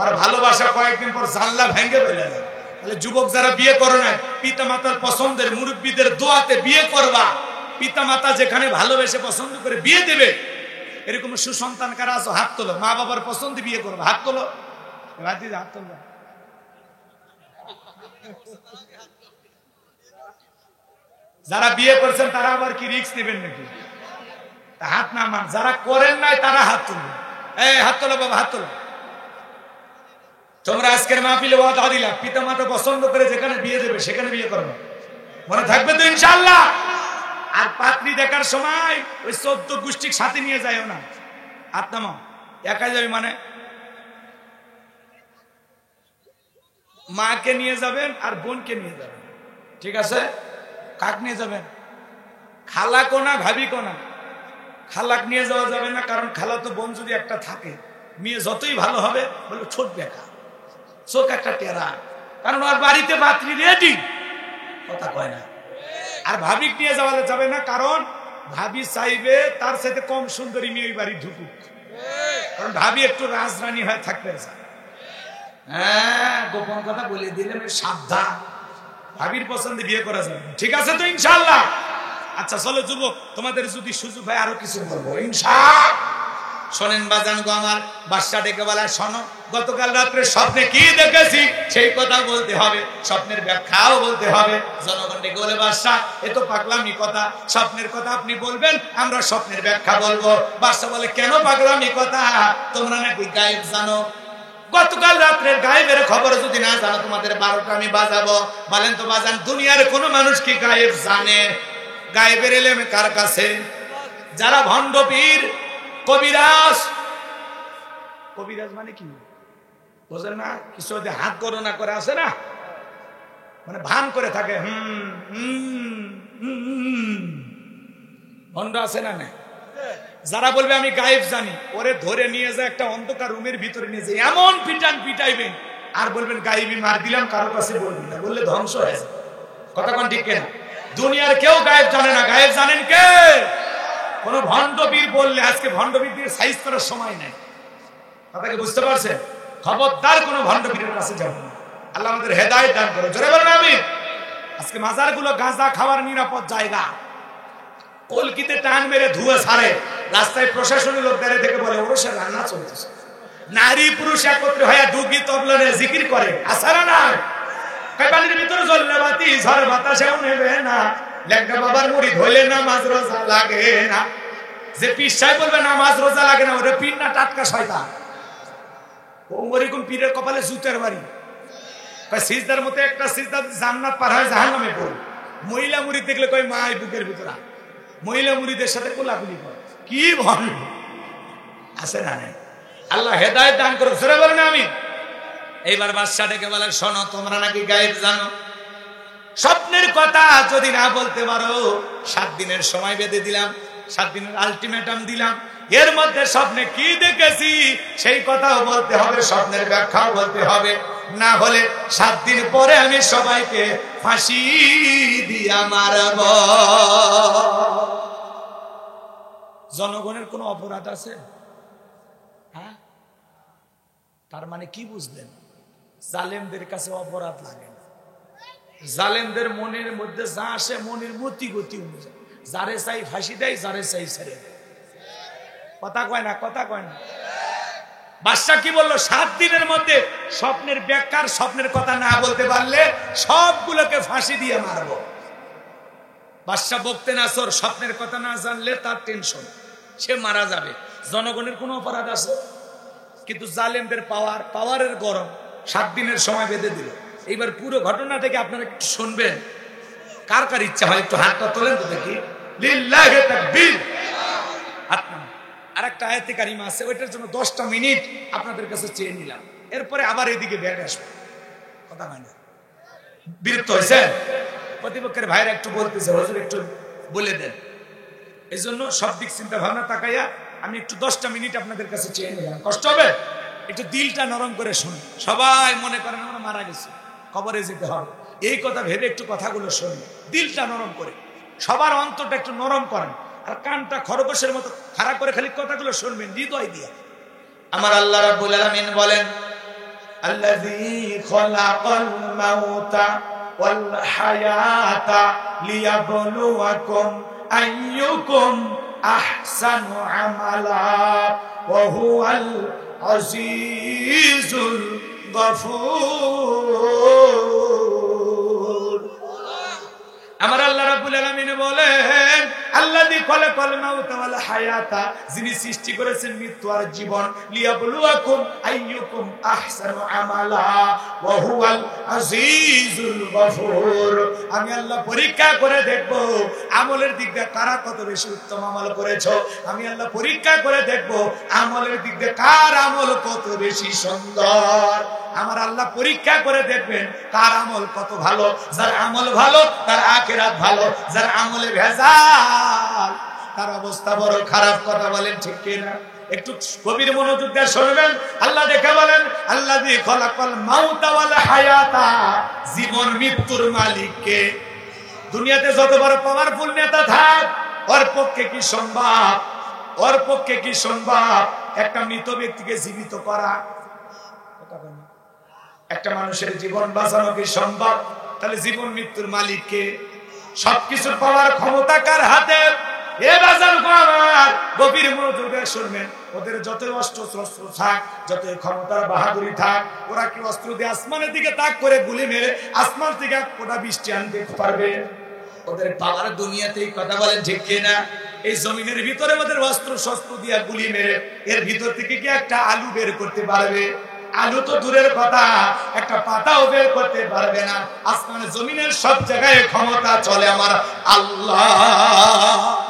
আর ভালোবাসা কয়েকদিন পর জানলা ভেঙে ফেলে না। তাহলে যুবক যারা বিয়ে করো না, পিতামাতার পছন্দের মুরব্বীদের দোয়াতে বিয়ে করবা। পিতামাতা যেখানে ভালোবেসে পছন্দ করে বিয়ে দেবে, এরকম সুসন্তান কারা আছো হাত তোলো। মা বাবার পছন্দ বিয়ে করবে, হাত তোলো। হাত তোলো। যারা বিয়ে করছেন তারা আবার কি রিস্ক নেবেন নাকি? হাত না মান। যারা করেন নাই তারা হাত তুলবে। এই হাত তোলো বাবা, হাত তোলো। তোমরা আজকের মাহফিলে ওয়াদা দিলা পিতা মাতা পছন্দ করে যেখানে বিয়ে দেবে সেখানে বিয়ে করবে, মনে থাকবে তো ইনশাআল্লাহ? আর পাত্রী দেখার সময় ওই 14 গোষ্ঠীর সাথে নিয়ে যায়ও না। হাত নামাও। একা যাবে মানে মাকে নিয়ে যাবেন আর বোনকে নিয়ে যাবেন, ঠিক আছে? কাক নিয়ে যাবেন? খালা কোনা ভাবি কোনা। খালাক নিয়ে যাওয়া যাবে না, কারণ খালা তো বোন যদি একটা থাকে, মেয়ে যতই ভালো হবে বলে ছোট বেকা, চোখ একটা টেরা, কারণ ওর বাড়িতে পাত্রী রেডি। কথা কয় না? আর ভাবিক নিয়ে যাওয়া যাবে না, কারণ ভাবি চাইবে তার সাথে কম সুন্দরী মেয়ে ওই বাড়ি ঢুকুক। কারণ ভাবি একটু রাজরানী হয়ে থাকতে চায়। হ্যাঁ, গোপন কথা বলে দিলেন, সাবধান, ভাবির পছন্দে বিয়ে করা যাবে। ঠিক আছে তো ইনশাআল্লাহ? আচ্ছা চলো যুবক, তোমাদের যদি সুযোগ হয় আরো কিছু বলবো ইনশাআল্লাহ। শোনেন বাজান গো আমার, বাদশা ডেকে বলা, শোনো গতকাল রাত্রে স্বপ্নে কি দেখেছি সেই কথা বলতে হবে, স্বপ্নের ব্যাখ্যাও বলতে হবে। জনগণ ডেকে বলে, বাদশা এ তো পাগলামি কথা, স্বপ্নের কথা আপনি বলবেন, আমরা স্বপ্নের ব্যাখ্যা বলবো। বাদশা বলে, কেন পাগলামি কথা? তোমরা নাকি গায়েব জানো, গতকাল রাত্রের গায়েবের খবর যদি না জানো তোমাদের 12টা আমি বাজাবো। বলেন তো বাজান, দুনিয়ার কোন মানুষ কি গায়েব জানে? গায়েবের এলেম কার কাছে? যারা ভণ্ড পীর, কবিরাজ। কবিরাজ মানে কি বোঝেন না? কিছু হাত গণনা করে আসে না, মানে ভান করে থাকে, ভণ্ড আছে না? না, যারা বলবে আমি গায়েব জানি, ওরে ধরে নিয়ে যায় একটা অন্ধকার রুমের ভিতরে নিয়ে যায়, এমন পিটান পিটাইবেন আর বলবেন গায়েবী মার দিলাম, কারো কাছে বলবি না, বললে ধ্বংস হয়েছে। কথা কোন ঠিক না? দুনিয়ার কেউ গায়েব জানে না, গায়েব জানেন কে? কোন ভণ্ডবীর বললে, আজকে ভণ্ডবীর সাইজ করার সময় নেই, কথাকে বুঝতে পারছেন? খবরদার কোন ভণ্ডবীরের কাছে যাবেন না। আল্লাহ আমাদের হেদায়েত দান করুন, জোরে বলেন আমিন। আজকে মাজারগুলো গাঁজা খাওয়ার নিরাপদ জায়গা, কলকিতে টান মেরে ধুয়ে ছাড়ে, রাস্তায় প্রশাসনের লোক দাঁড়িয়ে থেকে বলে ওরসে রান্না চলতেছে, নারী পুরুষ একত্রে হয়ে দুগি তবলনে জিকির করে, আসারা না পানির ভিতরে জ্বললে বাতি, ঝড় বাতাসেও নেবে না, লেখা বাবার মুড়ি ধরলে নামাজ রোজা লাগে না। যে পিসাই বলবে নামাজ রোজা লাগে না, ওরে পীর না টাটকা শয়তান। ওরকম পীরের কপালে জুতের বাড়ি। সিজদার মতো একটা সিজদা জান্নাত পার হয় জাহান্নামে পড়ে। মহিলা মুড়ি দেখলে কয় মা বুকের ভিতরে, মহিলা মুড়িদের সাথে কোলাকুলি করে, কি ভন আছে না? আল্লাহ হেদায়েত দান করুন, জোরে বলেন আমিন। এইবার বাদশা ডেকে বলে, শোনো তোমরা নাকি গায়েব জানো, স্বপ্নের কথা যদি না বলতে পারো 7 দিনের সময় বেঁধে দিলাম, 7 দিনের আলটিমেটাম দিলাম। এর মধ্যে স্বপ্নে কি দেখেছি সেই কথাও বলতে হবে, স্বপ্নের ব্যাখ্যাও বলতে হবে, না হলে 7 দিন পরে আমি সবাইকে ফাঁসি দিয়া মারব। জনগণের কোনো অপরাধ আছে? হ্যাঁ, তার মানে কি বুঝলেন? জালেমদের কাছে অপরাধ লাগে না, জালেমদের মনের মধ্যে যা আসে মনের মতি গতি অনুযায়ী, যারে চাই ফাঁসি দেয়, যারে চাই ছেড়ে দেয়। কথা কয় না, কথা কয় না। বাদশা কি বললো? 7 দিনের মধ্যে স্বপ্নের ব্যাখ্যার, স্বপ্নের কথা না বলতে পারলে সবগুলোকে ফাঁসি দিয়ে মারব। বাদশা বকতে নাসর স্বপ্নের কথা না জানলে তার টেনশন, সে মারা যাবে। জনগণের কোনো অপরাধ আছে? কিন্তু জালেমদের পাওয়ারের গরম 7 দিনের সময় বেঁধে দিল। এইবার পুরো ঘটনা থেকে আপনারা একটু শুনবেন, কার কার ইচ্ছা হয় একটু হাতটা তোলেন তো দেখি। লিল্লাহি তাকবীর। আর একটা আয়াতে কারিমা আছে, ওইটার জন্য 10টা মিনিট আপনাদের কাছে চেয়ে নিলাম, এরপরে আবার এদিকে ব্যাগ আসবে। কথা হয় না? বিরক্ত হয়েছে? প্রতিপক্ষের ভাইরা একটু বলতেছে, হুজুর একটু বলে দেন। এই জন্য সব দিক চিন্তা ভাবনা তাকাইয়া আমি একটু 10টা মিনিট আপনাদের কাছে চেয়ে নিলাম। কষ্ট হবে? একটু দিলটা নরম করে শুনুন। সবাই মনে করেন আমরা মারা গেছি, কবরে যেতে হবে, এই কথা ভেবে একটু কথাগুলো শুনুন, দিলটা নরম করে, সবার অন্তরটা একটু নরম করেন, আর কানটা খরগোশের মতো খাড়া করে খালি কথাগুলো শুনবেন হৃদয় দিয়ে। আমার আল্লাহ রাব্বুল আলামিন বলেন, আল্লাযী খলাকাল মাউতা ওয়াল হায়াতা লিয়াবলুয়াকুম আইয়ুকুম আহসানু আমালা ওয়া হুয়াল আজিজুল গফুর। আমার আল্লাহ রাব্বুল আলামিন বলেন, আল্লাযী খলাকাল মাউতা ওয়াল হায়াতা, যিনি সৃষ্টি করেছেন মৃত্যু আর জীবন, লিয়াবলুয়াকুম আইয়ুকুম আহসানু আমালা ওয়া হুয়াল আজিজুল গফুর। আমি আল্লাহ পরীক্ষা করে দেখব আমলের দিক দিয়ে কারা কত বেশি উত্তম আমল করেছো। আমি আল্লাহ পরীক্ষা করে দেখব আমলের দিক দিয়ে কার আমল কত বেশি সুন্দর। আমার আল্লাহ পরীক্ষা করে দেখবেন কার আমল কত ভালো। যার আমল ভালো তার আখিরাত ভালো, যার আমলে ভেজাল তার অবস্থা বড় খারাপ। কথা বলেন ঠিক কিনা? একটু গভীর মনোযোগ দিয়ে শুনবেন। আল্লাহ দেখে বলেন, আল্লাযী খলাকাল মাউতা ওয়াল হায়াতা, জীবন মৃত্যুর মালিক কে? দুনিয়াতে যত বড় পাওয়ারফুল নেতা থাক, ওর পক্ষে কি সম্ভব ওর পক্ষে কি সম্ভব একটা মৃত ব্যক্তিকে জীবিত করা? একটা মানুষের জীবন বাঁচানো কি সম্ভব? তাহলে জীবন মৃত্যুর মালিককে, সবকিছু পাওয়ার ক্ষমতা কার হাতে? এ বাজার আমার গভীর মনোযোগে শুনবেন। ওদের যত অস্ত্র শস্ত্র থাক, যত ক্ষমতার বাহাদুরি থাক, ওরা কি অস্ত্র দিয়ে আসমানের দিকে তাক করে গুলি মেরে আসমান থেকে কোটা বৃষ্টি আনতে পারবে? ওদের পাওয়ার দুনিয়াতেই কথা বলেন ঠিক কিনা? এই জমিনের ভিতরে ওদের অস্ত্র শস্ত্র দিয়ে গুলি মেরে এর ভিতর থেকে কি একটা আলু বের করতে পারবে? আলু তো দূরের কথা, একটা পাতাও বের করতে পারবে না। আসমানের জমিনের সব জায়গায় ক্ষমতা চলে আমার আল্লাহ।